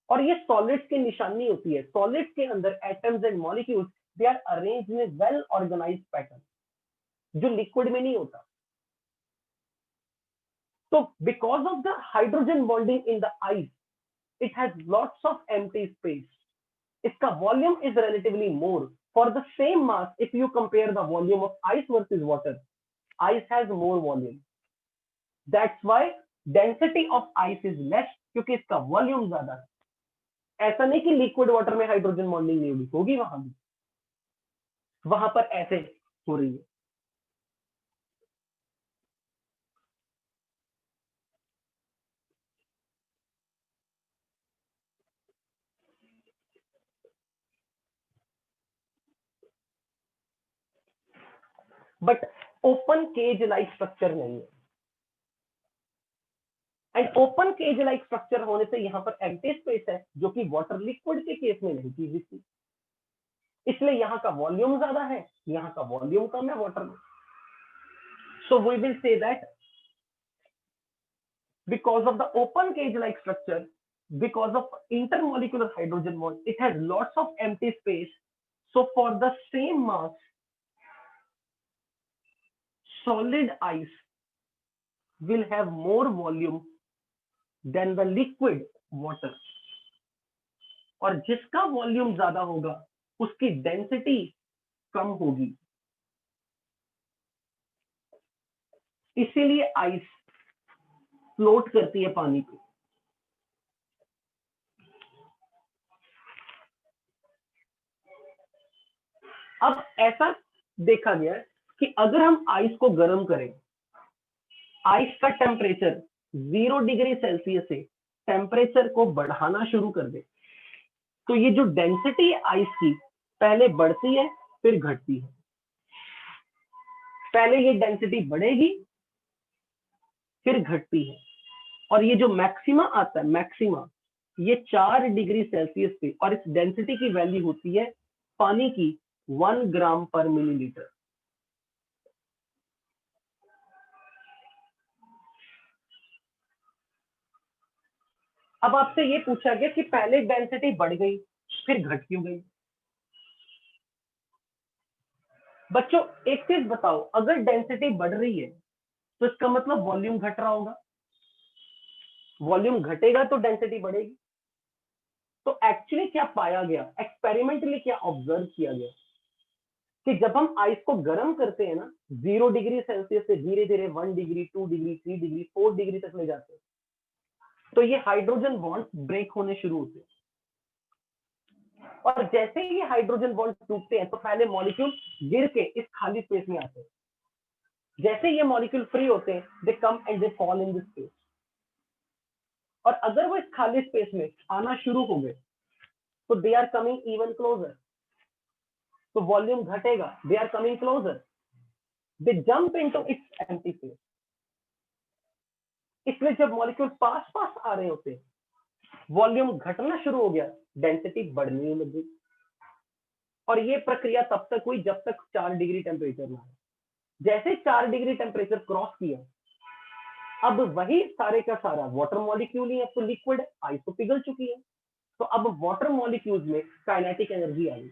और ये सॉलिड्स की निशानी होती है। सॉलिड्स के अंदर atoms and molecules they are arranged in well organized pattern, जो लिक्विड में नहीं होता। तो because of the hydrogen bonding in the ice, it has lots of empty space. इसका volume is relatively more. For the same mass, if you compare the volume of ice versus water, ice has more volume. That's why density of ice is less, क्योंकि इसका volume ज्यादा है। ऐसा नहीं कि liquid water में hydrogen bonding नहीं होगी, होगी वहां भी, वहां पर ऐसे हो रही है। But open cage like structure नहीं है, and open cage like structure होने से यहाँ पर एम्प्टी स्पेस है, जो कि वाटर लिक्विड के केस में नहीं थी, इसलिए यहाँ का वॉल्यूम ज्यादा है, यहाँ का वॉल्यूम कम है वाटर में। So we will say that because of the open cage like structure, because of intermolecular hydrogen bond, it has lots of empty space. So for the same mass, solid ice will have more volume than the liquid water. और जिसका volume ज्यादा होगा उसकी density कम होगी, इसीलिए ice float करती है पानी पे। अब ऐसा देखा गया कि अगर हम आइस को गर्म करें, आइस का टेम्परेचर 0 डिग्री सेल्सियस से टेम्परेचर को बढ़ाना शुरू कर दे, तो ये जो डेंसिटी है आइस की पहले बढ़ती है फिर घटती है। पहले ये डेंसिटी बढ़ेगी फिर घटती है, और ये जो मैक्सिमा आता है, मैक्सिमा ये 4 डिग्री सेल्सियस पे, और इस डेंसिटी की वैल्यू होती है पानी की 1 ग्राम पर मिलीलीटर। अब आपसे ये पूछा गया कि पहले डेंसिटी बढ़ गई फिर घट क्यों गई। बच्चों एक चीज बताओ, अगर डेंसिटी बढ़ रही है तो इसका मतलब वॉल्यूम घट रहा होगा, वॉल्यूम घटेगा तो डेंसिटी बढ़ेगी। तो एक्चुअली क्या पाया गया, एक्सपेरिमेंटली क्या ऑब्जर्व किया गया कि जब हम आइस को गर्म करते हैं ना, 0 डिग्री सेल्सियस से धीरे धीरे 1 डिग्री 2 डिग्री 3 डिग्री 4 डिग्री तक ले जाते हैं, तो ये हाइड्रोजन बॉन्ड ब्रेक होने शुरू होते हैं। और जैसे ही ये हाइड्रोजन बॉन्ड टूटते हैं तो पहले मॉलिक्यूल गिर के इस खाली स्पेस में आते हैं। जैसे ये मॉलिक्यूल फ्री होते हैं, they come and they fall in this space. और अगर वो इस खाली स्पेस में आना शुरू हो गए तो they are coming even closer, तो वॉल्यूम घटेगा, they are coming closer, they jump into its empty space. इसलिए जब मॉलिक्यूल पास पास आ रहे होते हैं, वॉल्यूम घटना शुरू हो गया, डेंसिटी बढ़ने लग गई। और ये प्रक्रिया तब तक हुई जब तक 4 डिग्री टेम्परेचर ना आए। जैसे 4 डिग्री टेम्परेचर क्रॉस किया, अब वही सारे का सारा वाटर मॉलिक्यूल ही, अब तो लिक्विड आइस तो पिघल चुकी है, तो अब वाटर मॉलिक्यूल्स में काइनेटिक एनर्जी आ गई,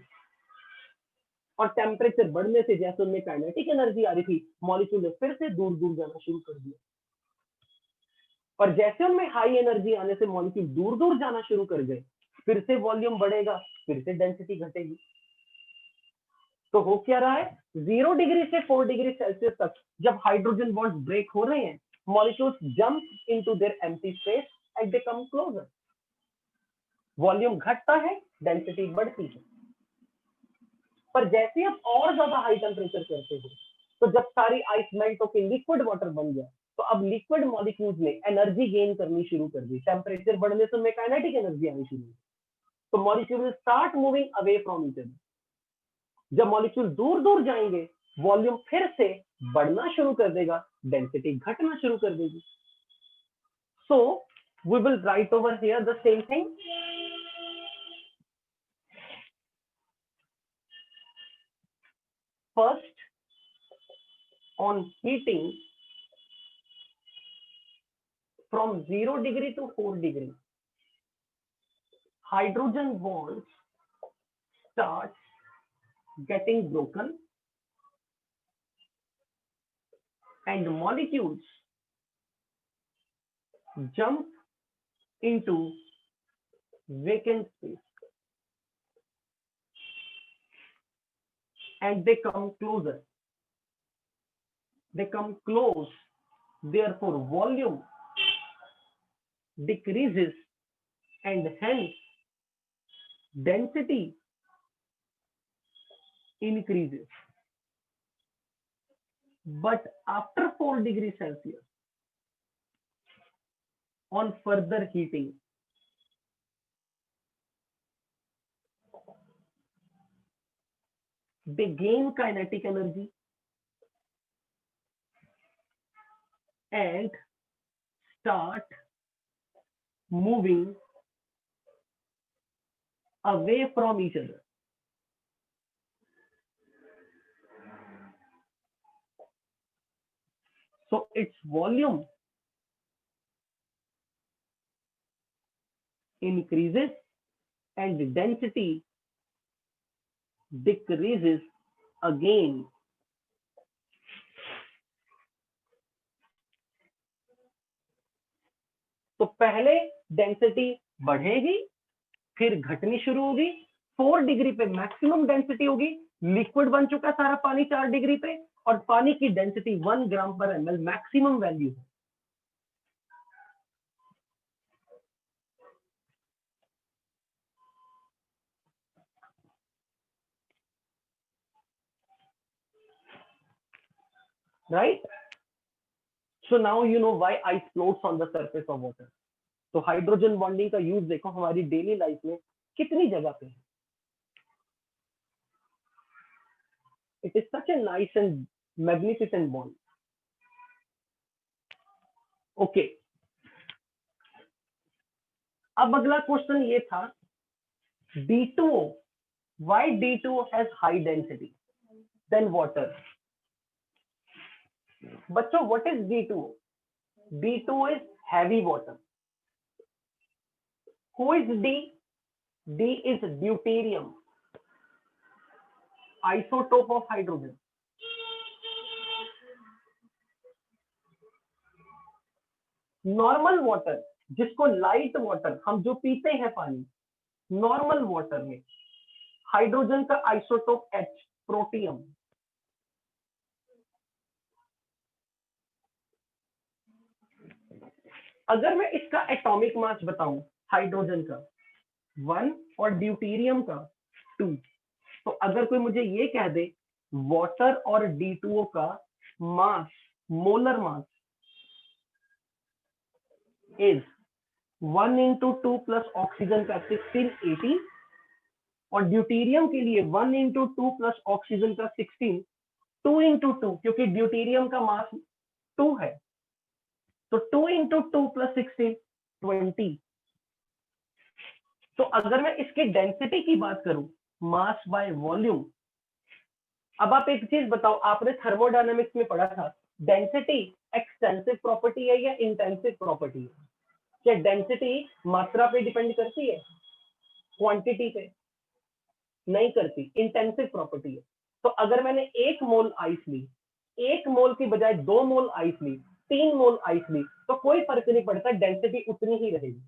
और टेम्परेचर बढ़ने से जैसे उनमें काइनेटिक एनर्जी आ रही थी, मॉलिक्यूल ने फिर से दूर दूर जाना शुरू कर दिया। और जैसे उनमें हाई एनर्जी आने से मॉलिक्यूल दूर दूर जाना शुरू कर गए, फिर से वॉल्यूम बढ़ेगा, फिर से डेंसिटी घटेगी। तो हो क्या रहा है, 0 डिग्री से 4 डिग्री सेल्सियस तक जब हाइड्रोजन बॉन्ड ब्रेक हो रहे हैं, molecules jump into their empty space and they come closer. Volume घटता है, डेंसिटी बढ़ती है। पर जैसे आप और ज्यादा हाई टेम्परेचर करते हो, तो जब सारी आइस मेल्ट होकर लिक्विड वाटर बन गया, तो अब लिक्विड मॉलिक्यूल्स ने एनर्जी गेन करनी शुरू कर दी। टेम्परेचर बढ़ने से उनमें काइनेटिक एनर्जी आनी शुरू हुई, तो molecule start moving away from each other. जब मॉलिक्यूल दूर दूर जाएंगे, वॉल्यूम फिर से बढ़ना शुरू कर देगा, डेंसिटी घटना शुरू कर देगी। So we will write over here the same thing. First, on heating from 0 degree to 4 degree, hydrogen bonds start getting broken and molecules jump into vacant space and they come closer. They come close, therefore volume decreases and hence density increases. But after 4 degrees Celsius, on further heating, they gain kinetic energy and start moving away from each other. So its volume increases and density decreases again. तो पहले density बढ़ेगी, फिर घटनी शुरू होगी, 4 degree पे maximum density होगी, liquid बन चुका सारा पानी 4 डिग्री पे, और पानी की डेंसिटी 1 ग्राम पर ml मैक्सिमम वैल्यू है। Right? So now you know why ice floats on the surface of water. तो हाइड्रोजन बॉन्डिंग का यूज देखो हमारी डेली लाइफ में कितनी जगह पे है। It is such a nice and magnificent bond. Okay. अब अगला क्वेश्चन ये था D2O. Why D2O has high density than water? बच्चों, what is D2O? D2O is heavy water. Who is D? D is deuterium, isotope of hydrogen. Normal water, जिसको light water हम जो पीते हैं पानी, नॉर्मल वाटर में हाइड्रोजन का isotope H, protium. अगर मैं इसका एटॉमिक मास बताऊं हाइड्रोजन का 1 और ड्यूटेरियम का 2, तो अगर कोई मुझे ये कह दे वाटर और D2O का मास, molar mass is 1 into 2 plus oxygen का 1680, और ड्यूटेरियम के लिए 1 into 2 प्लस ऑक्सीजन का 16, 2 into 2, क्योंकि ड्यूटेरियम का मास 2 है, तो 2 into 2 प्लस 16, 20। तो अगर मैं इसकी डेंसिटी की बात करूं, मास बाय वॉल्यूम, अब आप एक चीज बताओ, आपने थर्मोडायनामिक्स में पढ़ा था डेंसिटी एक्सटेंसिव प्रॉपर्टी है या इंटेंसिव प्रॉपर्टी है? क्या डेंसिटी मात्रा पे डिपेंड करती है, क्वांटिटी पे? नहीं करती, इंटेंसिव प्रॉपर्टी है। तो अगर मैंने 1 मोल आइस ली, 1 मोल की बजाय 2 मोल आइस ली, 3 मोल आइस ली, तो कोई फर्क नहीं पड़ता, डेंसिटी उतनी ही रहेगी।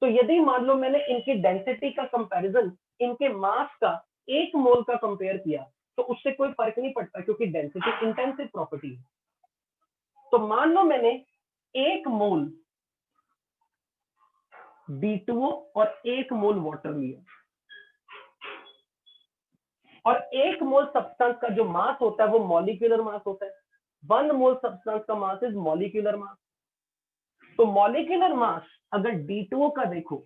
तो यदि मान लो मैंने इनकी डेंसिटी का कंपैरिजन इनके मास का 1 मोल का कंपेयर किया, तो उससे कोई फर्क नहीं पड़ता, क्योंकि डेंसिटी इंटेंसिव प्रॉपर्टी है। तो मान लो मैंने 1 मोल D2O और 1 मोल वाटर लिया, और 1 मोल सब्सटेंस का जो मास होता है वो मॉलिक्यूलर मास होता है। 1 मोल सब्सटेंस का मास इज मॉलिक्यूलर मास। तो मॉलिक्यूलर मास अगर D2O का देखो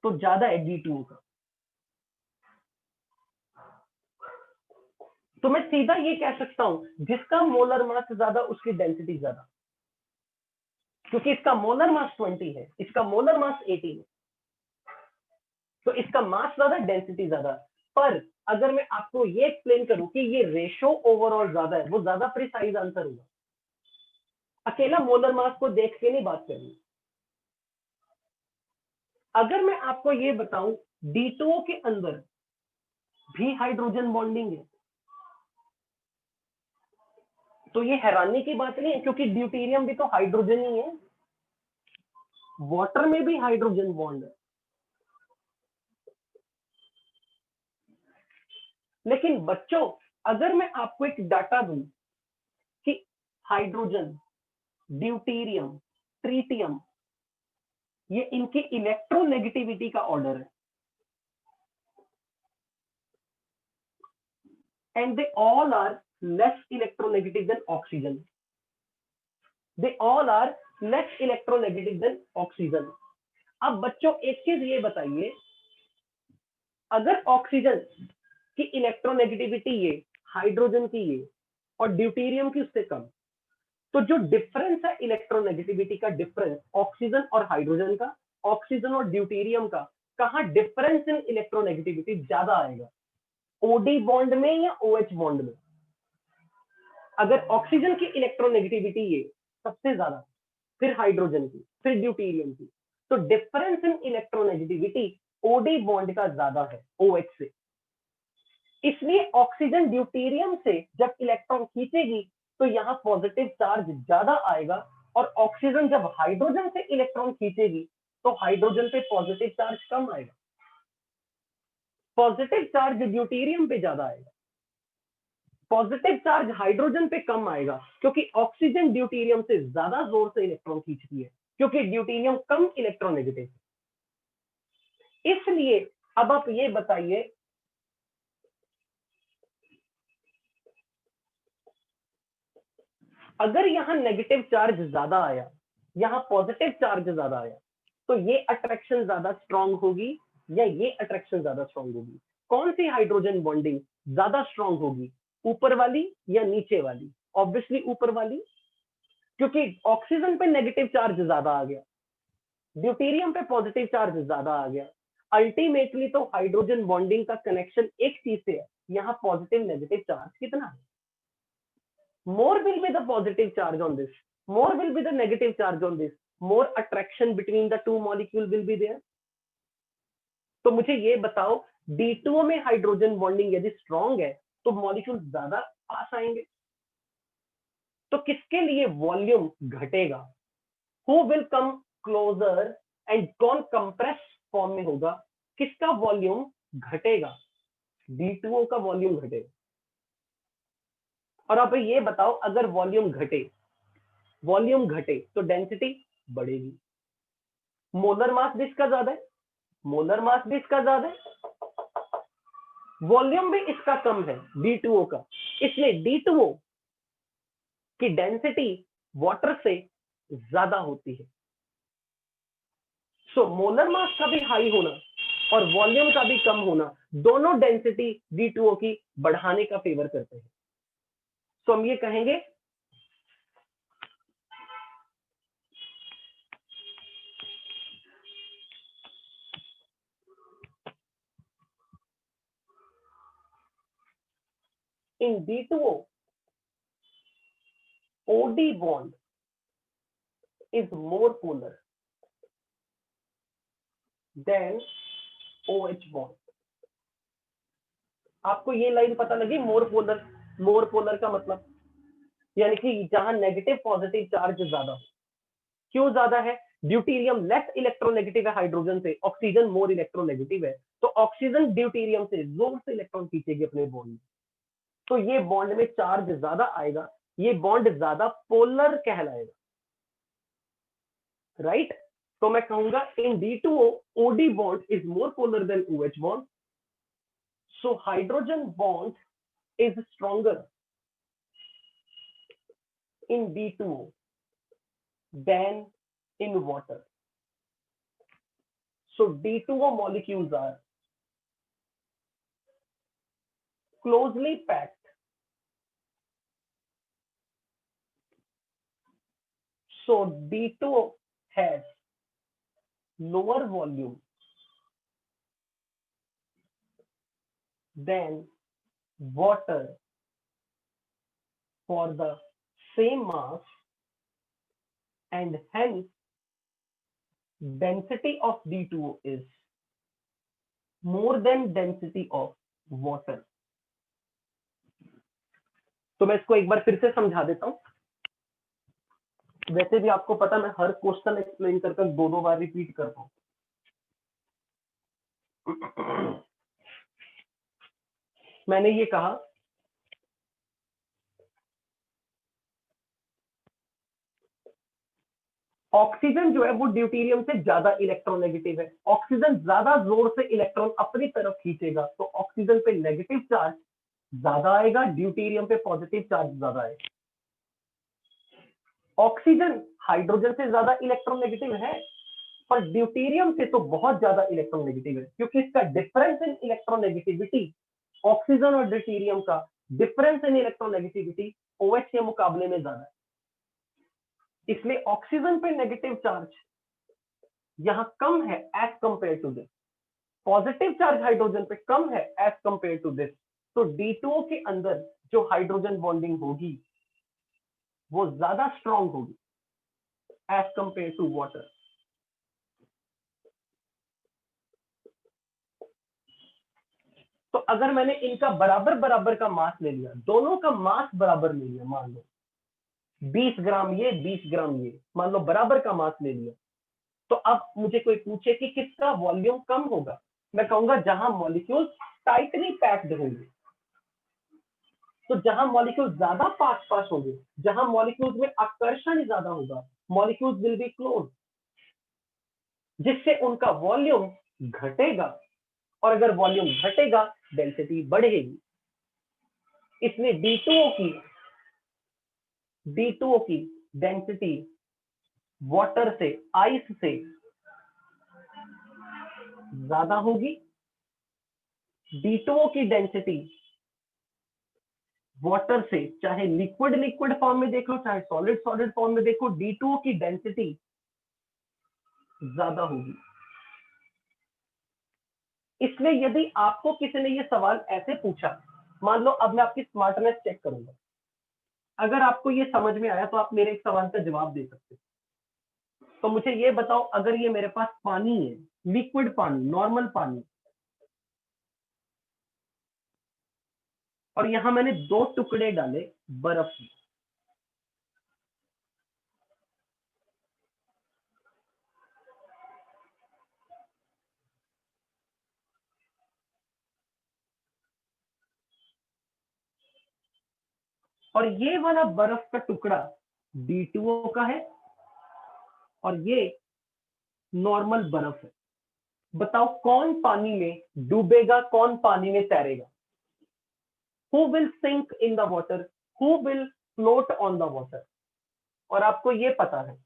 तो ज्यादा है D2O का, तो मैं सीधा ये कह सकता हूं जिसका मोलर मास ज्यादा उसकी डेंसिटी ज्यादा, क्योंकि इसका मोलर मास 20 है, इसका मोलर मास 18 है, तो इसका मास ज्यादा, डेंसिटी ज्यादा। पर अगर मैं आपको ये एक्सप्लेन करूं कि ये रेशो ओवरऑल ज्यादा है, वो ज्यादा प्रिसाइज आंसर होगा। अकेला मोलर मास को देख के नहीं बात करनी। अगर मैं आपको ये बताऊं D2O के अंदर भी हाइड्रोजन बॉन्डिंग है, तो ये हैरानी की बात नहीं है, क्योंकि ड्यूटेरियम भी तो हाइड्रोजन ही है, वाटर में भी हाइड्रोजन बॉन्ड है। लेकिन बच्चों, अगर मैं आपको एक डाटा दूं कि हाइड्रोजन, ड्यूटेरियम, ट्रीटियम, ये इनकी इलेक्ट्रोनेगेटिविटी का ऑर्डर है, and they all are less electronegative than oxygen. They all are less electronegative than oxygen. अब बच्चों एक चीज ये बताइए, अगर ऑक्सीजन की इलेक्ट्रोनेगेटिविटी ये, हाइड्रोजन की ये, और ड्यूटेरियम की उससे कम, तो जो डिफरेंस है इलेक्ट्रोनेगेटिविटी का डिफरेंस ऑक्सीजन और हाइड्रोजन का, ऑक्सीजन और ड्यूटेरियम का, कहां डिफरेंस इन इलेक्ट्रोनेगेटिविटी ज्यादा आएगा, ओडी बॉन्ड में या ओएच बॉन्ड में? अगर ऑक्सीजन की इलेक्ट्रोनेगेटिविटी ये सबसे ज्यादा, फिर हाइड्रोजन की, फिर ड्यूटेरियम की, तो difference in electronegativity OD bond का ज्यादा है OH से, इसलिए ऑक्सीजन ड्यूटेरियम से जब इलेक्ट्रॉन खींचेगी तो यहाँ पॉजिटिव चार्ज ज्यादा आएगा, और ऑक्सीजन जब हाइड्रोजन से इलेक्ट्रॉन खींचेगी तो हाइड्रोजन पे पॉजिटिव चार्ज कम आएगा, पॉजिटिव चार्ज ड्यूटेरियम पे ज्यादा आएगा, पॉजिटिव चार्ज हाइड्रोजन पे कम आएगा, क्योंकि ऑक्सीजन ड्यूटेरियम से ज्यादा जोर से इलेक्ट्रॉन खींचती है, क्योंकि ड्यूटेरियम कम इलेक्ट्रोनेगेटिव है। इसलिए अब आप ये बताइए, अगर यहाँ नेगेटिव चार्ज ज्यादा आया, यहाँ पॉजिटिव चार्ज ज्यादा आया, तो ये अट्रैक्शन ज्यादा स्ट्रांग होगी या ये अट्रैक्शन ज्यादा स्ट्रांग होगी? कौन सी हाइड्रोजन बॉन्डिंग ज्यादा स्ट्रांग होगी, ऊपर वाली या नीचे वाली? ऑब्वियसली ऊपर वाली, क्योंकि ऑक्सीजन पे नेगेटिव चार्ज ज्यादा आ गया, ड्यूटेरियम पे पॉजिटिव चार्ज ज्यादा आ गया। अल्टीमेटली तो हाइड्रोजन बॉन्डिंग का कनेक्शन एक चीज से है, यहाँ पॉजिटिव नेगेटिव चार्ज कितना है? More will be the positive charge on this, more will be the negative charge on this, more attraction between the two molecule will be there. तो मुझे ये बताओ, D2O में हाइड्रोजन बॉन्डिंग यदि strong है तो मॉलिक्यूल ज्यादा पास आएंगे, तो किसके लिए वॉल्यूम घटेगा? Who will come closer and कौन कंप्रेस फॉर्म में होगा, किसका वॉल्यूम घटेगा? D2O का वॉल्यूम घटेगा। और आप ये बताओ, अगर वॉल्यूम घटे तो डेंसिटी बढ़ेगी। मोलर मास भी इसका ज्यादा है, मोलर मास भी इसका ज्यादा है, वॉल्यूम भी इसका कम है D2O का, इसलिए D2O की डेंसिटी वाटर से ज्यादा होती है। सो मोलर मास का भी हाई होना और वॉल्यूम का भी कम होना, दोनों डेंसिटी D2O की बढ़ाने का फेवर करते हैं। तो हम ये कहेंगे in D2O OD bond is more polar than OH bond। आपको ये लाइन पता लगी? मोर पोलर का मतलब यानी कि जहां नेगेटिव पॉजिटिव चार्ज ज्यादा हो। क्यों ज्यादा है? ड्यूटेरियम लेस इलेक्ट्रोनेगेटिव है हाइड्रोजन से, ऑक्सीजन मोर इलेक्ट्रोनेगेटिव है, तो ऑक्सीजन ड्यूटेरियम से जोर से इलेक्ट्रॉन खींचेगी अपने बॉन्ड में, तो ये बॉन्ड में चार्ज ज्यादा आएगा, ये बॉन्ड ज्यादा पोलर कहलाएगा, राइट? तो मैं कहूंगा in D2O OD bond is more polar than OH bond, so hydrogen bond is stronger in D2O than in water. So D2O molecules are closely packed. So D2O has lower volume than water for the same mass, and hence density of D2O is more than density of water. तो मैं इसको एक बार फिर से समझा देता हूं। वैसे भी आपको पता, मैं हर क्वेश्चन एक्सप्लेन कर 2 बार रिपीट करता हूं। मैंने ये कहा ऑक्सीजन जो है वो ड्यूटेरियम से ज्यादा इलेक्ट्रोनेगेटिव है, ऑक्सीजन ज्यादा जोर से इलेक्ट्रॉन अपनी तरफ खींचेगा, तो ऑक्सीजन पे नेगेटिव चार्ज ज्यादा आएगा, ड्यूटेरियम पे पॉजिटिव चार्ज ज्यादा आएगा। ऑक्सीजन हाइड्रोजन से ज्यादा इलेक्ट्रोनेगेटिव है, पर ड्यूटेरियम से तो बहुत ज्यादा इलेक्ट्रोनेगेटिव है, क्योंकि इसका डिफरेंस इन इलेक्ट्रोनेगेटिविटी, ऑक्सीजन और ड्यूटेरियम का डिफरेंस इन इलेक्ट्रोनेगेटिविटी OH के मुकाबले में ज्यादा है, इसलिए ऑक्सीजन पे नेगेटिव चार्ज यहां कम है as compare to this, positive charge hydrogen पे कम है एज कंपेयर टू दिस, तो D2O के अंदर जो हाइड्रोजन बॉन्डिंग होगी वो ज्यादा स्ट्रॉन्ग होगी एज कंपेयर टू वाटर। तो अगर मैंने इनका बराबर बराबर का मास ले लिया, दोनों का मास बराबर ले लिया, मान लो 20 ग्राम ये 20 ग्राम ये, मान लो बराबर का मास ले लिया, तो अब मुझे कोई पूछे कि किसका वॉल्यूम कम होगा, मैं कहूंगा जहां मॉलिक्यूल टाइटली पैक्ड होंगे। तो जहां मॉलिक्यूल ज्यादा पास पास होंगे, जहां मॉलिक्यूल्स में आकर्षण ज्यादा होगा, मॉलिक्यूल्स विल बी क्लोज, जिससे उनका वॉल्यूम घटेगा, और अगर वॉल्यूम घटेगा डेंसिटी बढ़ेगी। इसलिए D2O की डेंसिटी वाटर से, आइस से ज्यादा होगी। D2O की डेंसिटी वाटर से, चाहे लिक्विड फॉर्म में देख लो, चाहे सॉलिड फॉर्म में देखो, D2O की डेंसिटी ज्यादा होगी। इसलिए यदि आपको किसी ने ये सवाल ऐसे पूछा, मान लो अब मैं आपकी स्मार्टनेस चेक करूंगा, अगर आपको ये समझ में आया तो आप मेरे एक सवाल का जवाब दे सकते हो। तो मुझे ये बताओ, अगर ये मेरे पास पानी है, लिक्विड पानी, नॉर्मल पानी, और यहां मैंने 2 टुकड़े डाले बर्फ के, और ये वाला बर्फ का टुकड़ा D2O का है और ये नॉर्मल बर्फ है। बताओ कौन पानी में डूबेगा, कौन पानी में तैरेगा? Who will sink in the water? Who will float on the water? और आपको ये पता है,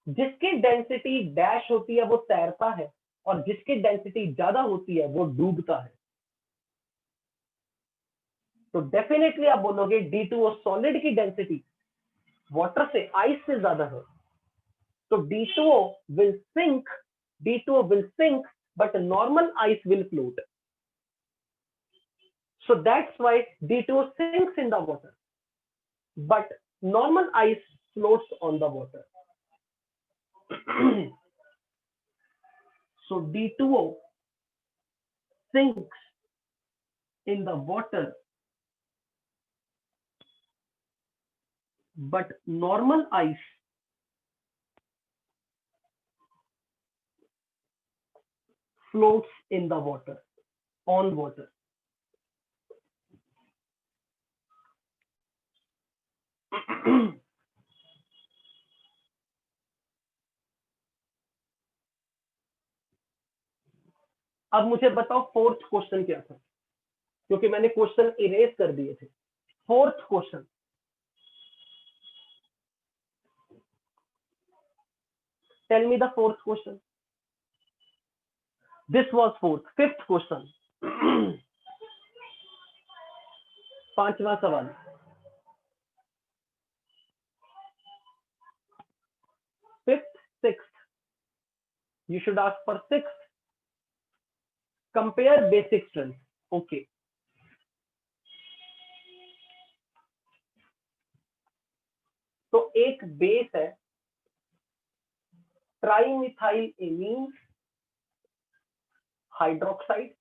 जिसकी डेंसिटी डैश होती है वो तैरता है, और जिसकी डेंसिटी ज्यादा होती है वो डूबता है। तो डेफिनेटली आप बोलोगे D2O सॉलिड की डेंसिटी वाटर से, आइस से ज्यादा है, तो D2O will sink but normal ice will float. So that's why D2O sinks in the water but normal ice floats on the water. So D2O sinks in the water but normal ice floats in the water, on water. अब मुझे बताओ fourth question क्या था, क्योंकि मैंने question erase कर दिए थे। Fourth question, tell me the fourth question. This was fourth. Fifth question, पांचवा सवाल, fifth, sixth, you should ask for sixth. Compare basic strength. Okay. तो एक बेस है trimethyl amine hydroxide,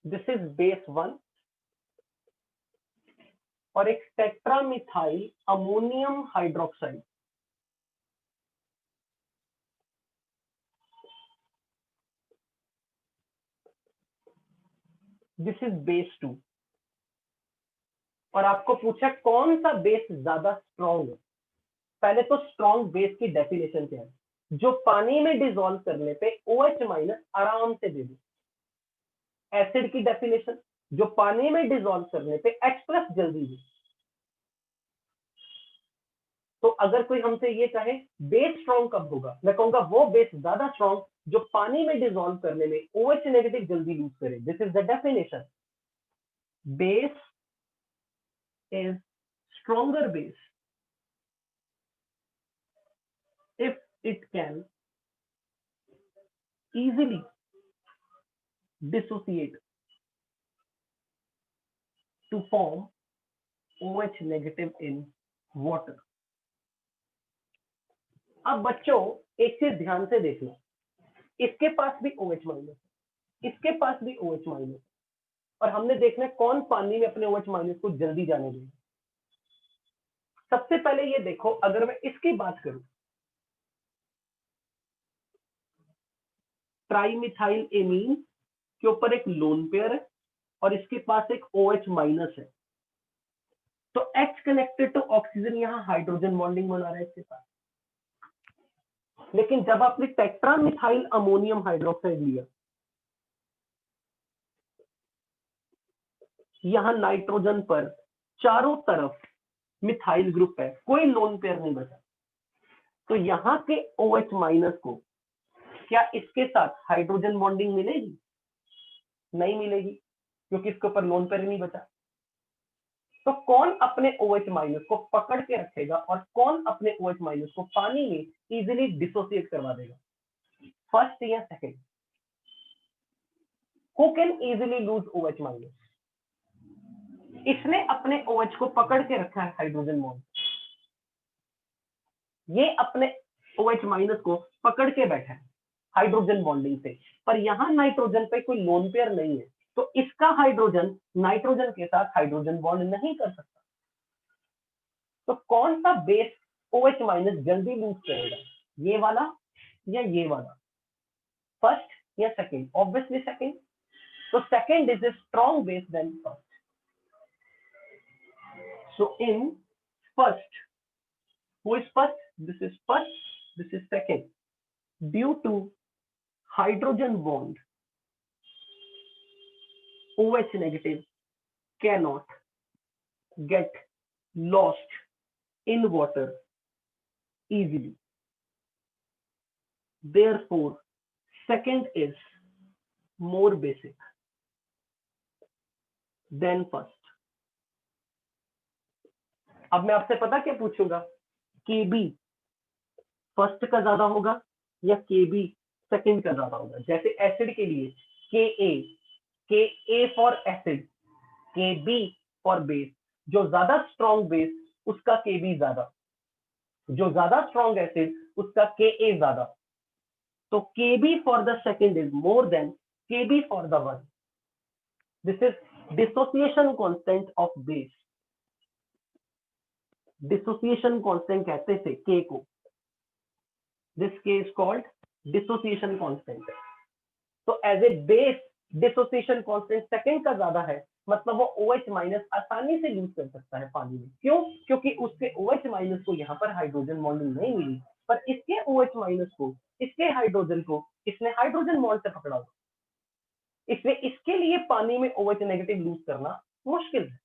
this is base 1, और एक टेट्रामिथाइल ammonium hydroxide, this is base 2। और आपको पूछा कौन सा बेस ज्यादा स्ट्रॉन्ग है। पहले तो स्ट्रॉन्ग बेस की डेफिनेशन क्या है? जो पानी में डिसॉल्व करने पे OH माइनस आराम से दे दे। एसिड की डेफिनेशन, जो पानी में डिसॉल्व करने पे H प्लस जल्दी दे। तो अगर कोई हमसे ये कहे बेस स्ट्रॉन्ग कब होगा, मैं कहूंगा वो बेस ज्यादा स्ट्रॉन्ग जो पानी में डिसॉल्व करने में OH नेगेटिव जल्दी लूज करे। This is the definition. Base is stronger base if it can easily dissociate to form OH negative in water. अब बच्चों एक चीज ध्यान से देखना, इसके पास भी OH माइनस, इसके पास भी OH माइनस, और हमने देखना है कौन पानी में अपने OH माइनस को जल्दी जाने देगा। सबसे पहले ये देखो, अगर मैं इसकी बात करूं, ट्राइमिथाइल एमीन के ऊपर एक लोन पेयर है और इसके पास एक OH माइनस है, तो H कनेक्टेड टू ऑक्सीजन, यहां हाइड्रोजन बॉन्डिंग बना रहा है इसके साथ। लेकिन जब आपने टेट्रामिथाइल अमोनियम हाइड्रोक्साइड लिया, यहां नाइट्रोजन पर चारों तरफ मिथाइल ग्रुप है, कोई लोन पेयर नहीं बचा, तो यहां के OH माइनस को क्या इसके साथ हाइड्रोजन बॉन्डिंग मिलेगी? नहीं मिलेगी, क्योंकि इसके ऊपर लोन पेयर नहीं बचा। तो कौन अपने OH माइनस को पकड़ के रखेगा और कौन अपने OH माइनस को पानी में इजीली डिसोसिएट करवा देगा? फर्स्ट या सेकंड? Who can easily lose OH माइनस? इसने अपने OH को पकड़ के रखा है हाइड्रोजन बॉन्ड, ये अपने OH माइनस को पकड़ के बैठा है हाइड्रोजन बॉन्डिंग से, पर यहां नाइट्रोजन पे कोई लोन पेयर नहीं है, तो इसका हाइड्रोजन नाइट्रोजन के साथ हाइड्रोजन बॉन्ड नहीं कर सकता। तो कौन सा बेस OH माइनस जल्दी लूज करेगा, ये वाला या ये वाला? फर्स्ट या सेकंड? Obviously second. तो second is a strong base than first. So in first, who is first? This is first, this is second. Due to hydrogen bond, OH negative cannot get lost in water easily. Therefore, second is more basic than first. अब मैं आपसे पता क्या पूछूंगा, KB first का ज्यादा होगा या KB सेकंड का ज्यादा होगा? जैसे एसिड के लिए KA for acid, KB for base, जो ज्यादा स्ट्रॉन्ग बेस उसका KB ज्यादा, जो ज्यादा स्ट्रॉन्ग एसिड उसका KA ज्यादा। तो KB for the second is more than KB for the one. This is dissociation constant of base. Dissociation constant कहते थे K को, this K is called dissociation constant. तो as a base dissociation constant second का ज्यादा है, मतलब वो OH minus आसानी से लूज कर सकता है पानी में। क्यों? क्योंकि उसके OH माइनस को यहाँ पर हाइड्रोजन बॉन्डिंग नहीं मिली, पर इसके OH माइनस को, इसके हाइड्रोजन को इसने हाइड्रोजन बॉन्ड से पकड़ा हुआ, इसलिए इसके लिए पानी में OH नेगेटिव लूज करना मुश्किल है।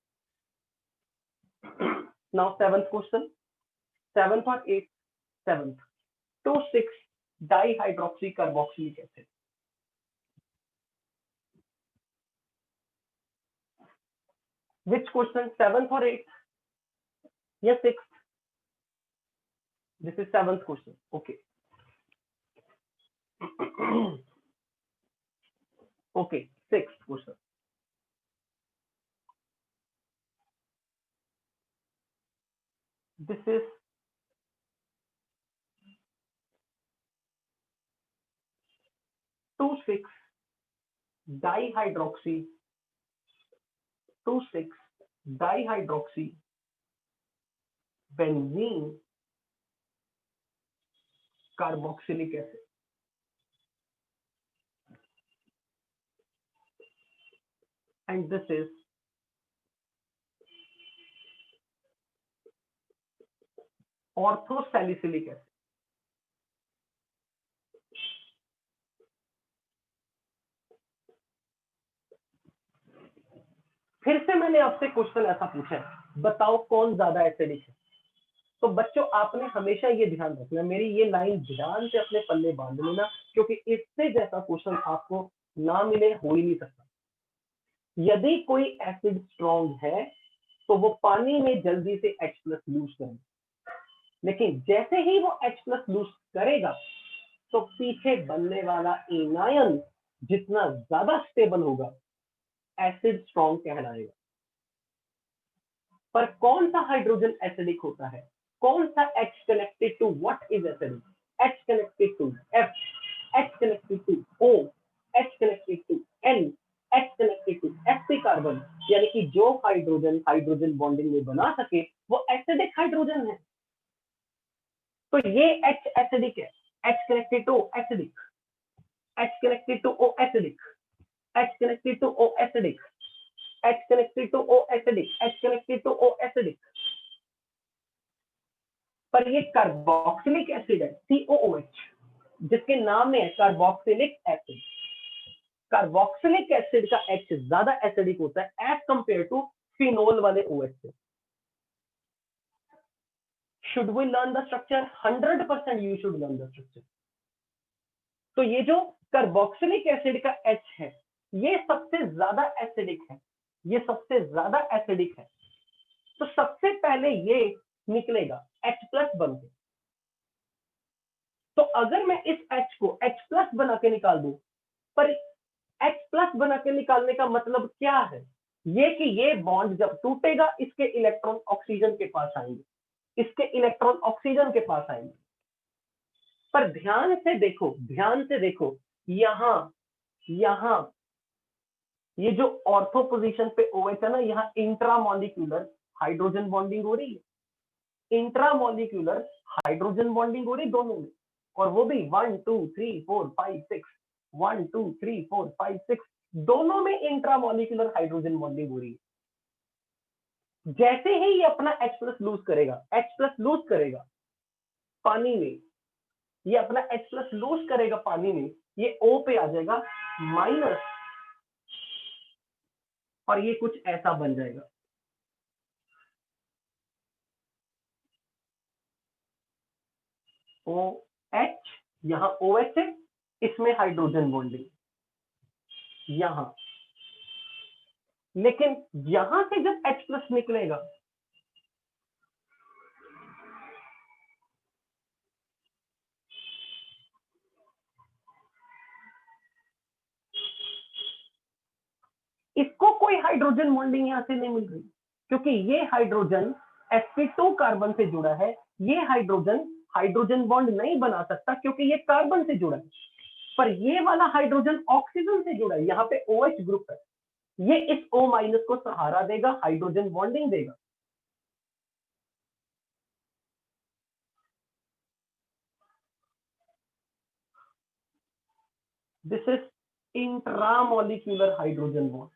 नाउ सेवंथ क्वेश्चन, सेवंथ और eight, seventh 2,6 dihydroxy carboxylic acid. Which question? Seventh or eighth? Yes, sixth. This is seventh question. Okay. Okay, sixth question. This is (2,6) dihydroxy 2,6 dihydroxy benzene carboxylic acid. And this is orthosalicylic acid. फिर से मैंने आपसे question ऐसा पूछा है, बताओ कौन ज्यादा एसिडिक है? तो बच्चों आपने हमेशा ये ध्यान रखना, मेरी ये लाइन ध्यान से अपने पल्ले बांध लेना, क्योंकि इससे जैसा क्वेश्चन आपको ना मिले हो ही नहीं सकता। यदि कोई एसिड स्ट्रॉन्ग है तो वो पानी में जल्दी से H+ लूज करेगा, लेकिन जैसे ही वो H+ लूज करेगा तो पीछे बनने वाला एनायन जितना ज्यादा स्टेबल होगा, एसिड स्ट्रॉन्ग कहलाएगा। पर कौन सा हाइड्रोजन एसिडिक होता है? कौन सा H connected to what is acidic? H connected to F, H connected to O, H connected to N, H connected to Sp carbon, यानी कि जो हाइड्रोजन हाइड्रोजन बॉन्डिंग में बना सके वो एसिडिक हाइड्रोजन है। तो ये H एसिडिक है, H connected to acidic, H connected to O acidic, H connected to O acidic, H connected to O acidic, H connected to O acidic। पर ये कार्बोक्सिलिक एसिड है, COOH, जिसके नाम में है कार्बोक्सिलिक एसिड। कार्बोक्सिलिक एसिड का H ज्यादा acidic होता है एज कंपेयर टू फिनोल वाले OH से। Should we learn the structure? 100% you should learn the structure। तो ये जो कार्बोक्सिलिक एसिड का H है, ये सबसे ज्यादा एसिडिक है, ये सबसे ज्यादा एसिडिक है। तो सबसे पहले ये निकलेगा H+ बन के। तो अगर मैं इस H को H+ बना के निकाल दूं, पर H+ बना के निकालने का मतलब क्या है? ये कि ये बॉन्ड जब टूटेगा इसके इलेक्ट्रॉन ऑक्सीजन के पास आएंगे, इसके इलेक्ट्रॉन ऑक्सीजन के पास आएंगे। पर ध्यान से देखो यहां ये जो ऑर्थो पोजीशन पे OH है ना, यहाँ इंट्रामॉलिक्यूलर हाइड्रोजन बॉन्डिंग हो रही है, इंट्रामॉलिक्यूलर हाइड्रोजन बॉन्डिंग हो रही दोनों में, और वो भी 1 2 3 4 5 6 1 2 3 4 5 6 दोनों में इंट्रामॉलिक्यूलर हाइड्रोजन बॉन्डिंग हो रही है। जैसे ही ये अपना H+ लूज करेगा पानी में, ये अपना H+ लूज करेगा पानी में, ये O पे आ जाएगा माइनस, और ये कुछ ऐसा बन जाएगा। OH, यहां OH है, इसमें हाइड्रोजन बॉन्डिंग यहां, लेकिन यहां से जब H+ निकलेगा इसको कोई हाइड्रोजन बॉन्डिंग यहां से नहीं मिल रही, क्योंकि ये हाइड्रोजन sp2 कार्बन से जुड़ा है, ये हाइड्रोजन बॉन्ड नहीं बना सकता क्योंकि ये कार्बन से जुड़ा है। पर ये वाला हाइड्रोजन ऑक्सीजन से जुड़ा है, यहाँ पे OH ग्रुप है, ये इस O- को सहारा देगा, हाइड्रोजन बॉन्डिंग देगा। This is intramolecular hydrogen bond.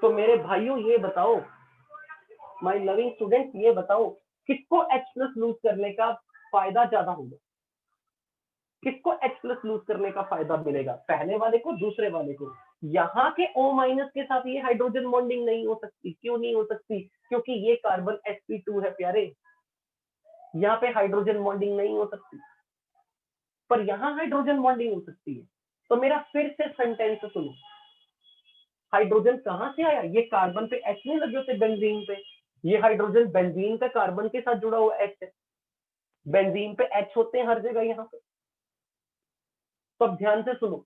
तो मेरे भाइयों ये बताओ, माय लविंग स्टूडेंट, ये बताओ किसको H+ लूज करने का फायदा ज्यादा होगा? किसको H+ लूज करने का फायदा मिलेगा? पहले वाले को, दूसरे वाले को? यहाँ के O- के साथ ये हाइड्रोजन बॉन्डिंग नहीं हो सकती। क्यों नहीं हो सकती? क्योंकि ये कार्बन sp2 है प्यारे, यहाँ पे हाइड्रोजन बॉन्डिंग नहीं हो सकती, पर यहाँ हाइड्रोजन बॉन्डिंग हो सकती है। तो मेरा फिर से सेंटेंस सुनो, हाइड्रोजन कहां से आया? ये कार्बन पे H नहीं लगे होते बेंजीन पे, ये हाइड्रोजन बेंजीन का कार्बन के साथ जुड़ा हुआ H है, बेंजीन पे H होते हैं हर जगह यहाँ पे। तो अब ध्यान से सुनो,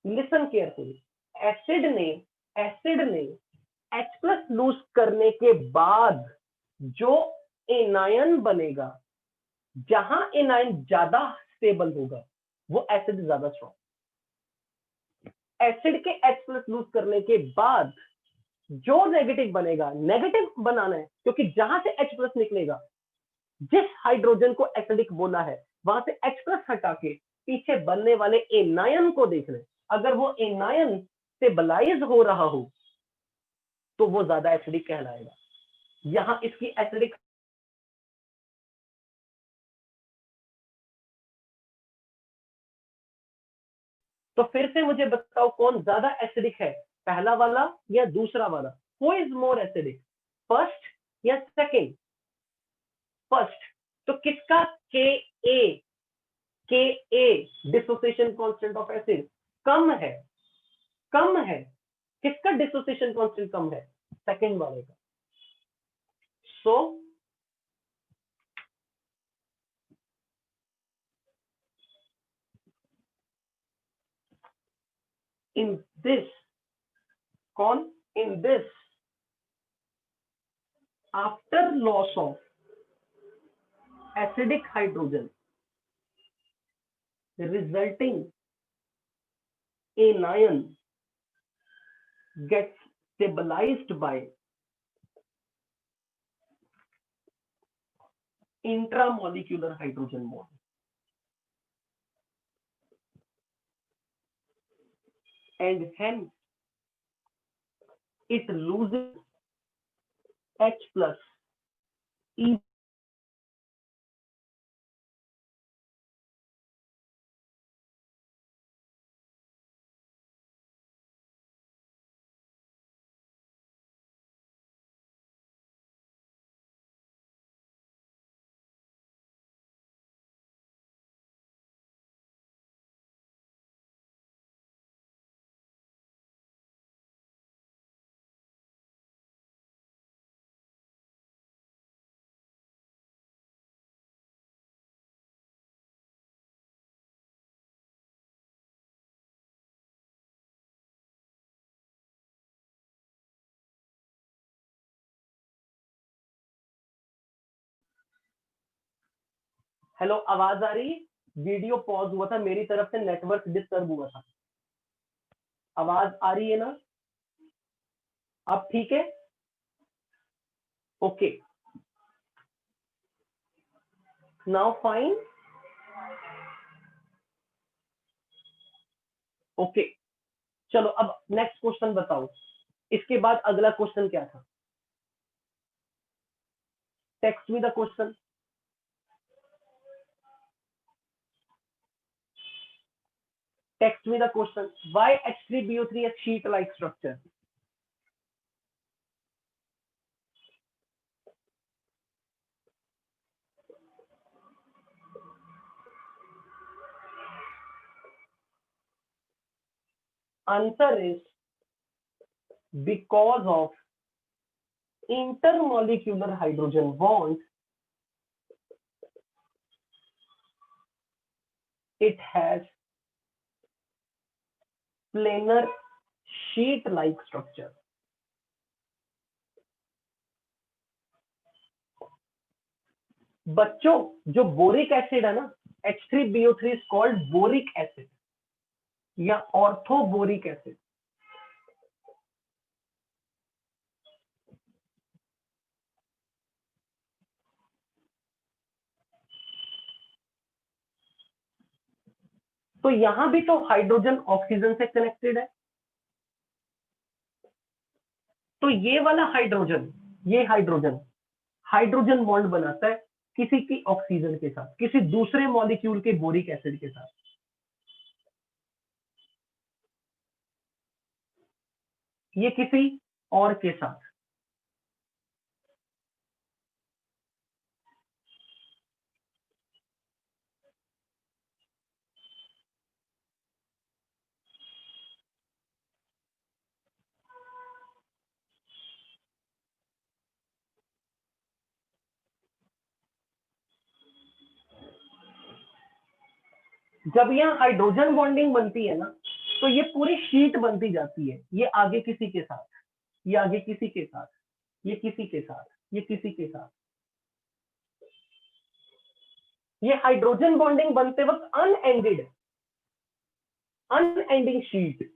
लिसन केयरफुली। एसिड ने H+ लूज करने के बाद जो एनायन बनेगा, जहां एनायन ज्यादा स्टेबल होगा वो एसिड ज्यादा स्ट्रॉन्ग। एसिड के H+ लूज करने के बाद जो नेगेटिव बनेगा, नेगेटिव बनाना है क्योंकि जहां से H+ निकलेगा, जिस हाइड्रोजन को एसिडिक बोला है वहां से H+ हटा के पीछे बनने वाले एनायन को देखना है। अगर वो एनायन स्टेबलाइज हो रहा हो तो वो ज्यादा एसिडिक कहलाएगा। यहां इसकी एसिडिक तो फिर से मुझे बताओ कौन ज्यादा एसिडिक है, पहला वाला या दूसरा वाला? Who is more acidic, first या सेकंड? फर्स्ट। तो किसका Ka dissociation constant of acid कम है? किसका डिसोसिएशन कांस्टेंट कम है? सेकंड वाले का। So in this after loss of acidic hydrogen, resulting anion gets stabilized by intramolecular hydrogen bond. And hence it loses H plus E. Hello, आवाज आ रही है? वीडियो पॉज हुआ था, मेरी तरफ से नेटवर्क डिस्टर्ब हुआ था। आवाज आ रही है ना? आप ठीक है? Okay, now fine. ओके, चलो अब नेक्स्ट क्वेश्चन बताओ। इसके बाद अगला क्वेश्चन क्या था? Text me the question. Text me the question. Why H3BO3 is sheet-like structure? Answer is because of intermolecular hydrogen bond. It has planar sheet-like structure. बच्चों, जो बोरिक एसिड है ना, H3BO3 is called boric acid या orthoboric acid. तो यहां भी तो hydrogen oxygen से कनेक्टेड है। तो ये वाला हाइड्रोजन, ये हाइड्रोजन बॉन्ड बनाता है किसी की ऑक्सीजन के साथ, किसी दूसरे मॉलिक्यूल के बोरिक एसिड के साथ। ये किसी और के साथ। जब यहां हाइड्रोजन बॉन्डिंग बनती है ना, तो ये पूरी शीट बनती जाती है। ये आगे किसी के साथ, ये आगे किसी के साथ, ये किसी के साथ, ये किसी के साथ। ये हाइड्रोजन बॉन्डिंग बनते वक्त unending sheet.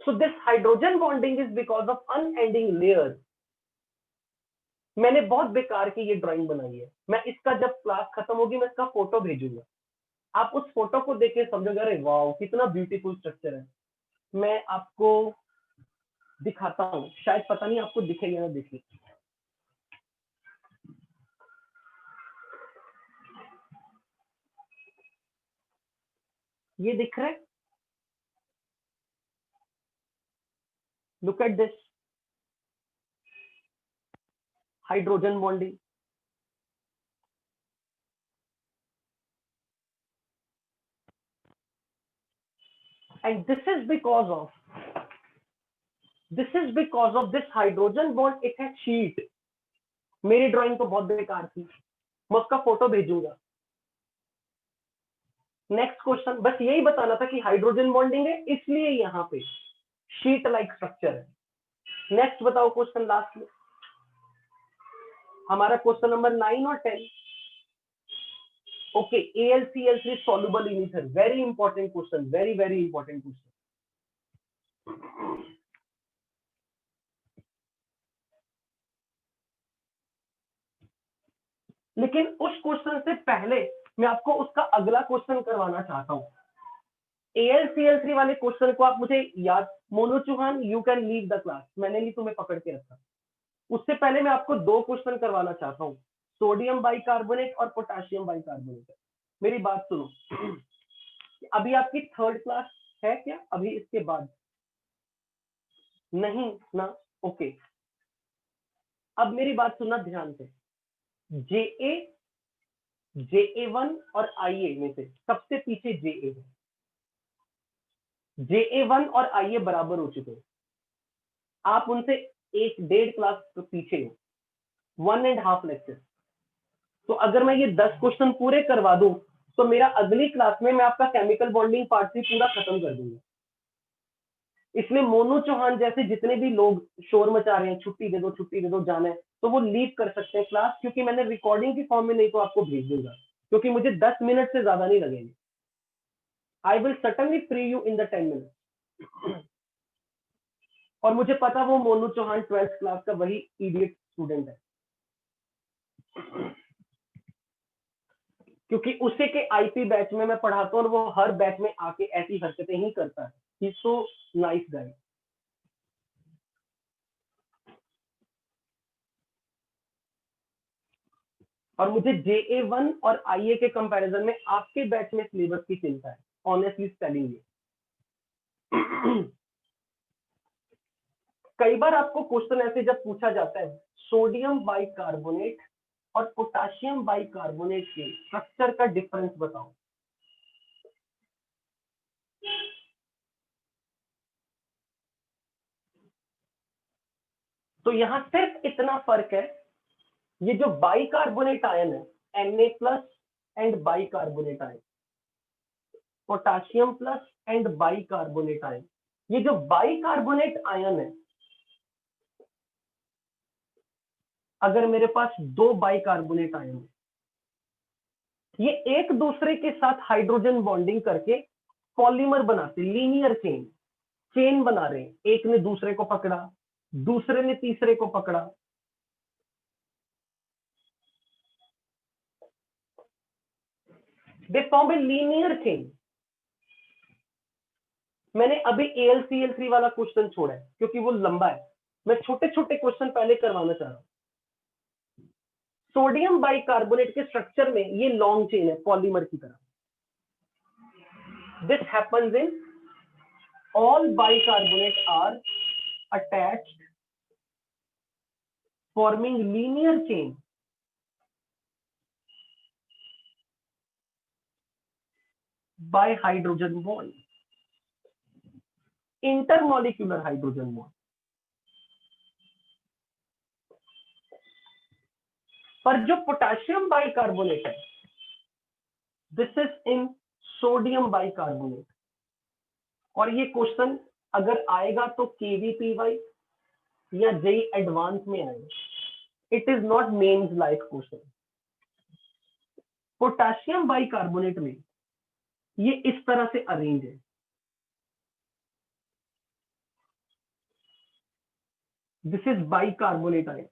So this hydrogen bonding is because of unending layer. मैंने बहुत बेकार की ये ड्राइंग बनाई है। मैं इसका जब क्लास खत्म होगी, मैं इसका फोटो भेजूंगा। आप उस फोटो को देख के समझोगे, अरे वाह कितना ब्यूटीफुल स्ट्रक्चर है। मैं आपको दिखाता हूँ, शायद पता नहीं आपको दिखेगा ना। देखिए, ये दिख रहा है? Look at this hydrogen bonding. And this is because of this hydrogen bond, it has sheet. मेरी ड्राइंग तो बहुत बेकार थी, मैं उसका फोटो भेजूंगा। नेक्स्ट क्वेश्चन, बस यही बताना था कि हाइड्रोजन बॉन्डिंग है, इसलिए यहाँ पे शीट लाइक स्ट्रक्चर है। नेक्स्ट बताओ क्वेश्चन लास्ट में। हमारा क्वेश्चन नंबर 9 और 10। Okay, AlCl3 soluble in ether, very important question, very important question। लेकिन उस क्वेश्चन से पहले मैं आपको उसका अगला क्वेश्चन करवाना चाहता हूं। AlCl3 वाले क्वेश्चन को आप मुझे याद, Monu Chauhan you can leave the class, मैंने नहीं तुम्हें पकड़ के रखा। उससे पहले मैं आपको दो क्वेश्चन करवाना चाहता हूँ, सोडियम बाइकार्बोनेट और पोटेशियम बाइकार्बोनेट। मेरी बात सुनो, अभी आपकी थर्ड क्लास है क्या अभी इसके बाद? नहीं ना, ओके। अब मेरी बात सुनना ध्यान से, JA1 और IA में से सबसे पीछे JA है। JA1 और IA बराबर हो चुके हैं, आप उनसे 1.5 क्लास तो पीछे हो, 1.5 लेक्चर। तो अगर मैं ये 10 क्वेश्चन पूरे करवा दूं तो मेरा अगली क्लास में मैं आपका केमिकल बॉन्डिंग पार्ट भी पूरा खत्म कर दूंगा। इसलिए मोनू चौहान जैसे जितने भी लोग शोर मचा रहे हैं, छुट्टी दे दो जाना है, तो वो लीव कर सकते हैं क्लास, क्योंकि मैंने रिकॉर्डिंग की फॉर्म में नहीं तो आपको भेज दूंगा, क्योंकि मुझे 10 मिनट से ज्यादा नहीं लगेंगे। I will certainly free you in the 10 minute. और मुझे पता वो मोनू चौहान 12th क्लास का वही इडियट स्टूडेंट है, क्योंकि उसे के आईपी बैच में मैं पढ़ाता हूँ और वो हर बैच में आके ऐसी हरकतें ही करता है। ही सो नाइस गाय। और मुझे JA1 और IA के कंपैरिजन में आपके बैच में सिलेबस की चिंता है, ऑनेस्टली टेलिंग यू। कई बार आपको क्वेश्चन ऐसे जब पूछा जाता है, सोडियम बाइकार्बोनेट और पोटेशियम बाइकार्बोनेट के स्ट्रक्चर का डिफरेंस बताओ। तो यहां सिर्फ इतना फर्क है, ये जो बाइकार्बोनेट आयन है Na+ and bicarbonate ion, potassium plus and bicarbonate ion, ये जो बाइकार्बोनेट आयन है, अगर मेरे पास दो बाइकार्बोनेट आयन है, ये एक दूसरे के साथ हाइड्रोजन बॉन्डिंग करके पॉलीमर बनाते, लीनियर चेन बना रहे हैं। एक ने दूसरे को पकड़ा, दूसरे ने तीसरे को पकड़ा, they form a linear chain. मैंने अभी AlCl3 वाला क्वेश्चन छोड़ा है क्योंकि वो लंबा है, मैं छोटे छोटे क्वेश्चन पहले करवाना चाह रहा हूं। सोडियम बाइकार्बोनेट के स्ट्रक्चर में ये लॉन्ग चेन है पॉलीमर की तरह। This happens in all bicarbonate are attached forming linear chain by hydrogen bond, intermolecular hydrogen bond। पर जो पोटेशियम बाइकार्बोनेट है, this is in sodium bicarbonate. और ये क्वेश्चन अगर आएगा तो KVPY या JEE एडवांस में आएगा, it is not mains like question. Potassium bicarbonate में ये इस तरह से अरेंज है, this is bicarbonate ion.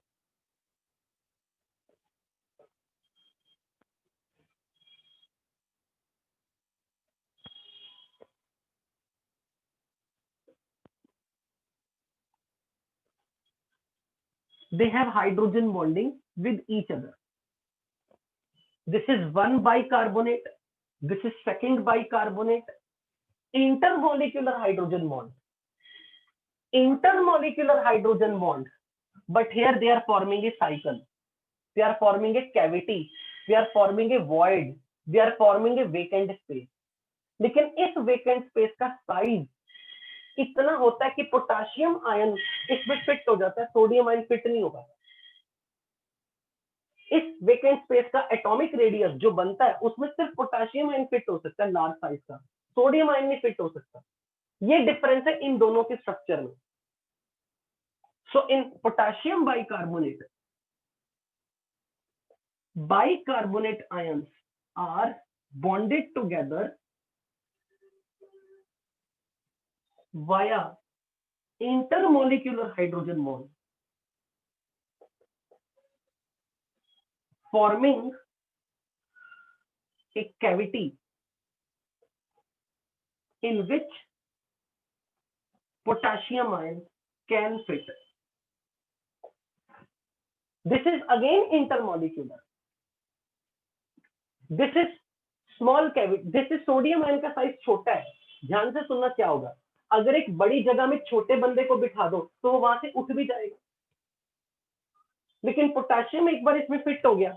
They have hydrogen bonding with each other. This is one bicarbonate, this is second bicarbonate, intermolecular hydrogen bond, intermolecular hydrogen bond, but here they are forming a cycle, they are forming a cavity, they are forming a void, they are forming a vacant space। लेकिन इस vacant space का size इतना होता है कि potassium ion इसमें fit हो जाता है, सोडियम आयन फिट नहीं होगा। इस वेकेंट स्पेस का एटॉमिक रेडियस जो बनता है उसमें सिर्फ पोटेशियम आयन फिट हो सकता है लार्ज साइज का, सोडियम आयन नहीं फिट हो सकता। ये डिफरेंस है इन दोनों के स्ट्रक्चर में। So in potassium bicarbonate bicarbonate ions are bonded together via intermolecular hydrogen bond, forming a cavity in which potassium ion can fit. This is again intermolecular. This is small cavity. This is sodium ion का size छोटा है. ध्यान से सुनना क्या होगा. अगर एक बड़ी जगह में छोटे बंदे को बिठा दो तो वो वहां से उठ भी जाएगा, लेकिन पोटेशियम एक बार इसमें फिट हो गया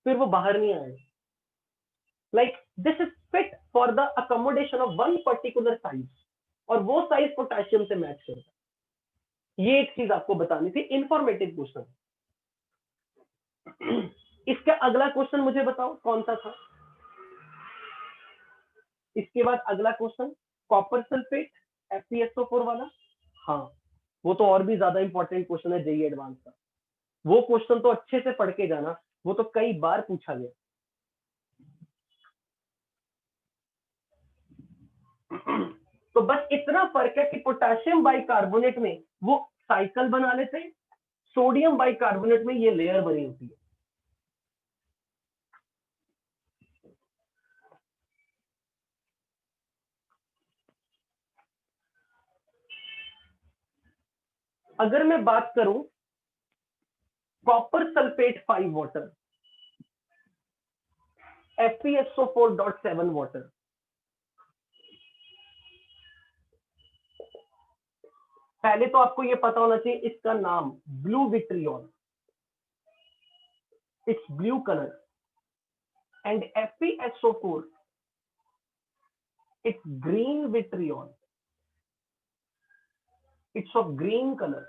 फिर वो बाहर नहीं आएगा. Like this is fit for the accommodation of one particular size, और वो साइज पोटेशियम से मैच करता है. ये एक चीज आपको बतानी थी. Informative question. इसका अगला क्वेश्चन मुझे बताओ कौन सा था. इसके बाद अगला क्वेश्चन कॉपर सल्फेट FeSO4 वाला. हाँ, वो तो और भी ज्यादा इंपॉर्टेंट क्वेश्चन है जेईई एडवांस का. वो क्वेश्चन तो अच्छे से पढ़ के जाना, वो तो कई बार पूछा गया. तो बस इतना फर्क है कि पोटेशियम बाइकार्बोनेट में वो साइकिल बना लेते हैं, सोडियम बाइकार्बोनेट में ये लेयर बनी होती है. अगर मैं बात करूं copper sulphate 5 water, FeSO4.7 water, पहले तो आपको ये पता होना चाहिए इसका नाम blue vitriol, it's blue colour, and FeSO4 it's green vitriol, it's of green colour.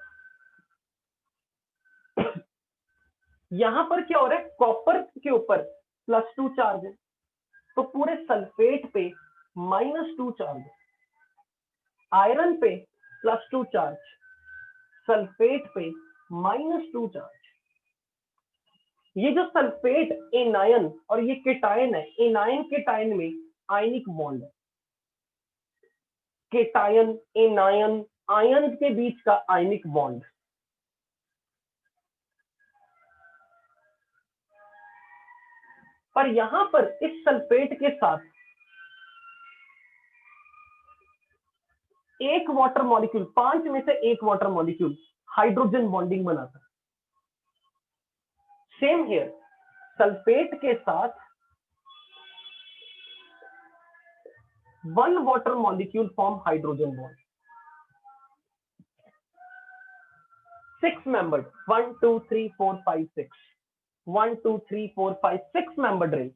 यहां पर क्या हो रहा है, कॉपर के ऊपर +2 चार्ज है तो पूरे सल्फेट पे -2 चार्ज है. आयरन पे +2 चार्ज, सल्फेट पे -2 चार्ज. ये जो सल्फेट एनायन और ये केटायन है, एनायन केटायन में आयनिक बॉन्ड है. केटायन एनायन आयन के बीच का आयनिक बॉन्ड. पर यहां पर इस सल्फेट के साथ एक वाटर मॉलिक्यूल, 5 में से एक वाटर मॉलिक्यूल हाइड्रोजन बॉन्डिंग बनाता है. सेम हियर, सल्फेट के साथ 1 water molecule form hydrogen bond. 6 membered, 1 2 3 4 5 6, 1 2 3 4 5 6 membered ring.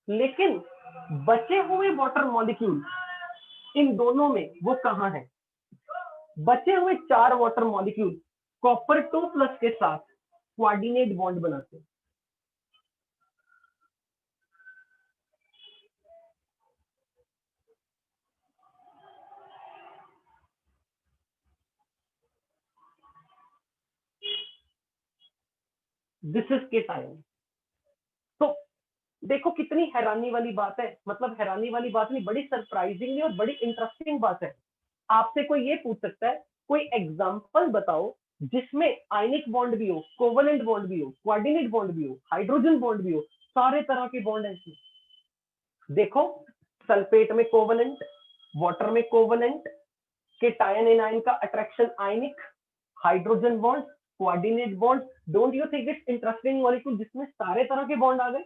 लेकिन बचे हुए वाटर मॉलिक्यूल इन दोनों में वो कहां है? बचे हुए 4 वाटर मॉलिक्यूल कॉपर 2+ के साथ कोऑर्डिनेट बॉन्ड बनाते हैं. This is cation. तो देखो कितनी हैरानी वाली बात है, मतलब हैरानी वाली बात नहीं, बड़ी सरप्राइजिंग और बड़ी इंटरेस्टिंग बात है. आपसे कोई ये पूछ सकता है कोई एग्जांपल बताओ जिसमें आयनिक बॉन्ड भी हो, कोवेलेंट बॉन्ड भी हो, कोऑर्डिनेट बॉन्ड भी हो, हाइड्रोजन बॉन्ड भी हो, सारे तरह के बॉन्ड है इसमें. देखो सल्फेट में कोवेलेंट, वाटर में कोवेलेंट, केटायन एनायन का attraction ionic, hydrogen bond, coordinate bond. Don't you think it's interesting molecule जिसमें सारे तरह के बॉन्ड आ गए?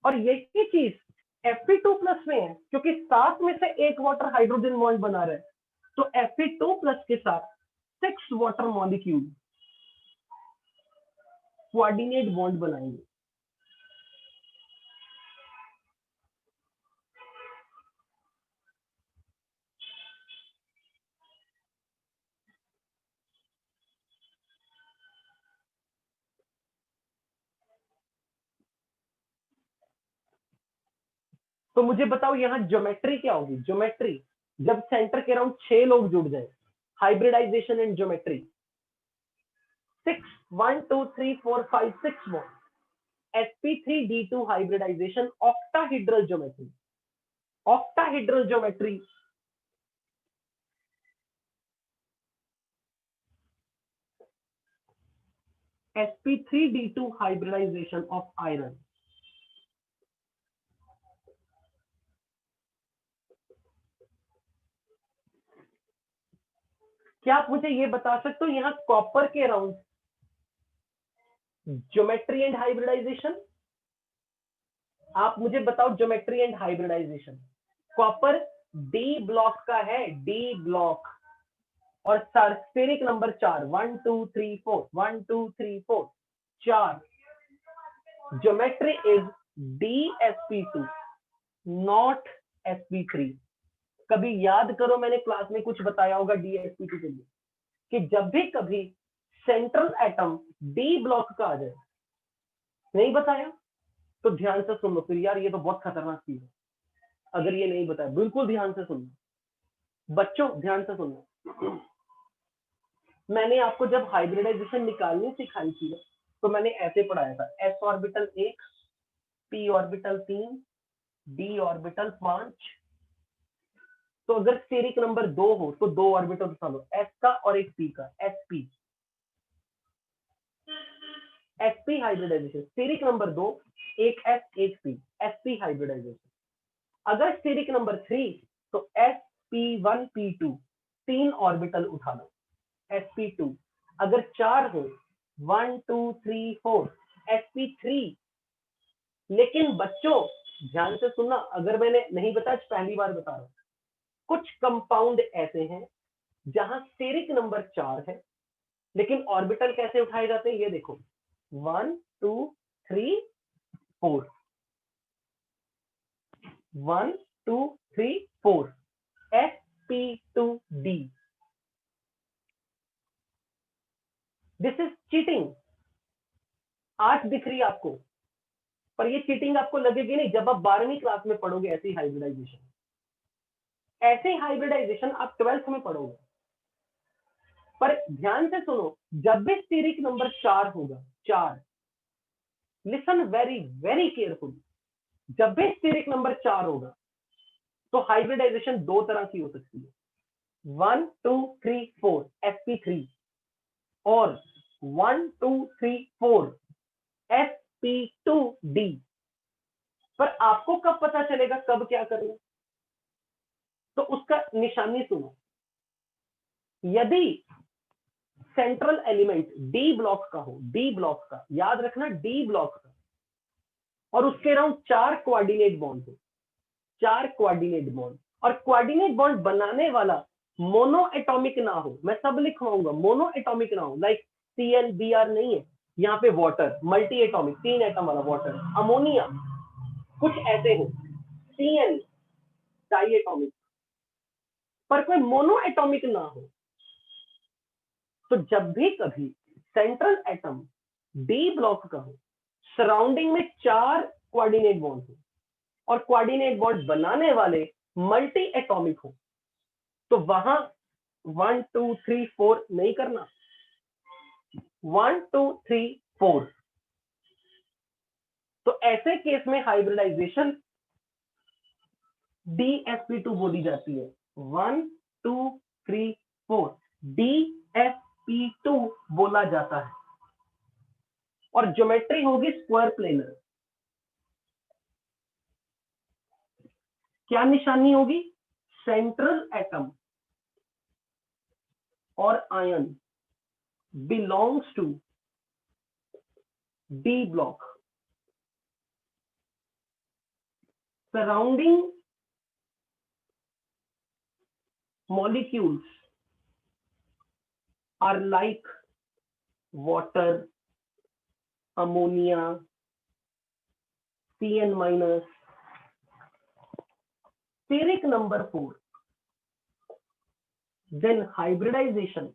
और यही चीज Fe2+ में है, क्योंकि 7 में से एक वाटर हाइड्रोजन बॉन्ड बना रहा है. तो Fe2+ के साथ 6 वाटर मॉलिक्यूल कोऑर्डिनेट बॉन्ड बनाएंगे. तो मुझे बताओ यहाँ ज्योमेट्री क्या होगी? ज्योमेट्री जब सेंटर के अराउंड 6 लोग जुड़ जाए, hybridization and geometry. 6 1 2 3 4 5 6 bond. sp3d2 hybridization, octahedral geometry. Octahedral geometry sp3d2 hybridization of iron. क्या आप मुझे ये बता सकते हो यहाँ कॉपर के अराउंड ज्योमेट्री एंड हाइब्रिडाइजेशन? आप मुझे बताओ geometry and hybridization. Copper D block का है, डी ब्लॉक, और spheric number 4 1 2 3 4 1 2 3 4 4। Geometry is DsP2 not sp3। कभी याद करो, मैंने क्लास में कुछ बताया होगा DsP2 के लिए कि जब भी कभी सेंट्रल एटम डी ब्लॉक का आ जाए, नहीं बताया तो ध्यान से सुन लो फिर यार, ये तो बहुत खतरनाक चीज है अगर ये नहीं बताया। बिल्कुल ध्यान से सुनना बच्चों, ध्यान से सुनना। मैंने आपको जब हाइब्रिडाइजेशन निकालनी सिखाई थी तो मैंने ऐसे पढ़ाया था, s orbital 1, p orbital 3, d orbital 5। तो अगर स्टेरिक नंबर 2 हो तो 2 ऑर्बिटल उठा लो, s का और एक p का, sp। sp hybridization, steric number 2, एक s एक p, sp हाइब्रिडाइजेशन। अगर स्टेरिक नंबर 3 तो sp1 p2, 3 ऑर्बिटल उठा लो, sp2। अगर 4 हो 1 2 3 4 sp3। लेकिन बच्चों ध्यान से सुनना, अगर मैंने नहीं बताया पहली बार बता रहा हूं, कुछ कंपाउंड ऐसे हैं जहां स्टेरिक नंबर 4 है लेकिन ऑर्बिटल कैसे उठाए जाते हैं, ये देखो 1 2 3 4 1 2 3 4 sp2d। This is cheating. आज दिख रही है आपको, पर ये चीटिंग आपको लगेगी नहीं जब आप 12वीं क्लास में पढ़ोगे ऐसी हाइब्रिडाइजेशन। ऐसे हाइब्रिडाइजेशन आप 12th में पढ़ोगे। पर ध्यान से सुनो, जब भी स्टेरिक नंबर 4 होगा, 4, लिसन वेरी वेरी केयरफुली, जब भी स्टेरिक नंबर 4 होगा तो हाइब्रिडाइजेशन दो तरह की हो सकती है, 1 2 3 4 sp3 और 1 2 3 4 sp2d। पर आपको कब पता चलेगा कब क्या करना, तो उसका निशानी सुनो। यदि सेंट्रल एलिमेंट डी ब्लॉक का हो, डी ब्लॉक का याद रखना, डी ब्लॉक का, और उसके अराउंड 4 कोऑर्डिनेट बॉन्ड हो, 4 कोऑर्डिनेट बॉन्ड, और कोऑर्डिनेट बॉन्ड बनाने वाला मोनो एटॉमिक ना हो, मैं सब लिखवाऊंगा, मोनो एटॉमिक ना हो, लाइक ClBr नहीं है यहाँ पे, वाटर मल्टी एटॉमिक 3 एटम वाला वाटर, अमोनिया, कुछ ऐसे हो, CN डाई एटॉमिक, पर कोई मोनो एटॉमिक ना हो। तो जब भी कभी सेंट्रल एटम डी ब्लॉक का हो, सराउंडिंग में 4 कोऑर्डिनेट बॉन्ड हो और कोऑर्डिनेट बॉन्ड बनाने वाले मल्टी एटॉमिक हो, तो वहां 1 2 3 4 नहीं करना, 1 2 3 4। तो ऐसे केस में हाइब्रिडाइजेशन DsP2 बोली जाती है, 1 2 3 4 DsP2 बोला जाता है। और ज्योमेट्री होगी स्क्वायर प्लेनर। क्या निशानी होगी, सेंट्रल एटम और ion belongs to D block, surrounding molecules are like water, ammonia, Cn minus, steric number 4, then hybridization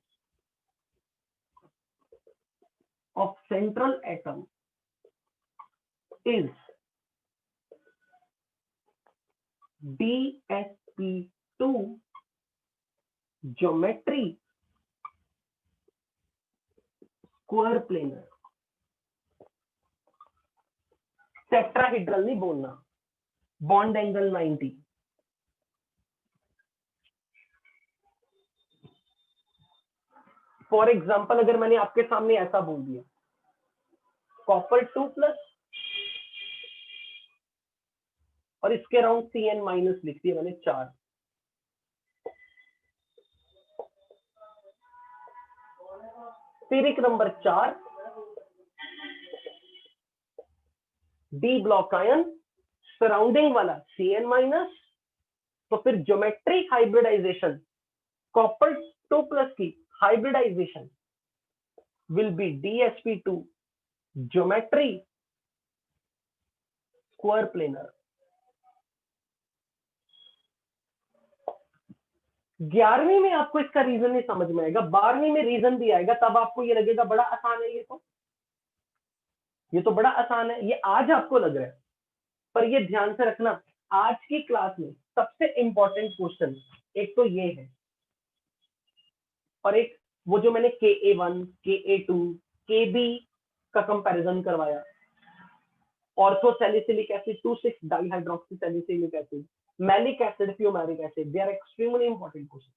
of central atom is DsP2 geometry square planar, tetrahedral नहीं बोलना, bond angle 90। For example अगर मैंने आपके सामने ऐसा बोल दिया, कॉपर 2+ और इसके अराउंड Cn- लिख दिया मैंने 4, steric number 4, D block ion, surrounding वाला Cn-, तो फिर ज्योमेट्री हाइब्रिडाइजेशन, कॉपर 2+ की hybridization will be DsP2 geometry square planar. 11वीं में आपको इसका रीजन नहीं समझ में आएगा, 12वीं में रीजन भी आएगा, तब आपको ये लगेगा बड़ा आसान है, ये तो बड़ा आसान है। ये आज आपको लग रहा है, पर ये ध्यान से रखना, आज की क्लास में सबसे इंपॉर्टेंट क्वेश्चन एक तो ये है, और एक वो जो मैंने Ka1, Ka2, Kb का कंपैरिजन करवाया, orthosalicylic acid 2,6 dihydroxysalicylic acid, maleic acid, fumaric acid, they are extremely important question.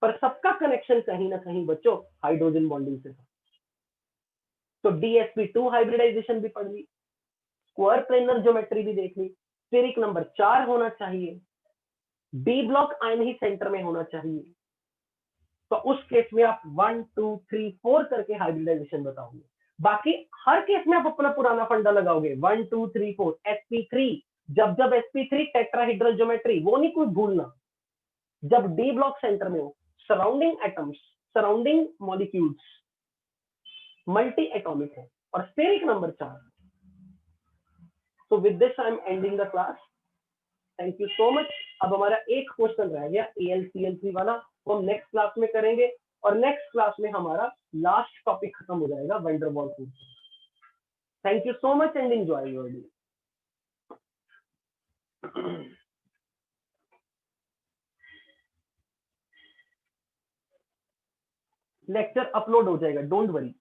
पर सबका कनेक्शन कहीं ना कहीं बच्चों हाइड्रोजन बॉन्डिंग से था। तो DsP2 हाइब्रिडाइजेशन भी पढ़ ली, स्क्वायर प्लेनर ज्योमेट्री भी देख ली, स्टेरिक नंबर 4 होना चाहिए, डी ब्लॉक आयन ही सेंटर में होना चाहिए। तो उस केस में आप 1 2 3 4 करके हाइब्रिडाइजेशन बताओगे। बाकी हर केस में आप अपना पुराना फंडा लगाओगे, 1 2 3 4 sp3, जब जब sp3 टेट्राहेड्रल ज्योमेट्री, वो नहीं कुछ भूलना। जब डी ब्लॉक सेंटर में हो, surrounding atoms, surrounding molecules multi atomic है, और steric number 4। So with this I am ending the class. Thank you so much. अब हमारा एक क्वेश्चन रह गया AlCl3 वाला, वो हम नेक्स्ट क्लास में करेंगे, और नेक्स्ट क्लास में हमारा लास्ट टॉपिक खत्म हो जाएगा, van der Waals force. Thank you so much and enjoy your day. Lecture upload हो जाएगा, डोंट वरी।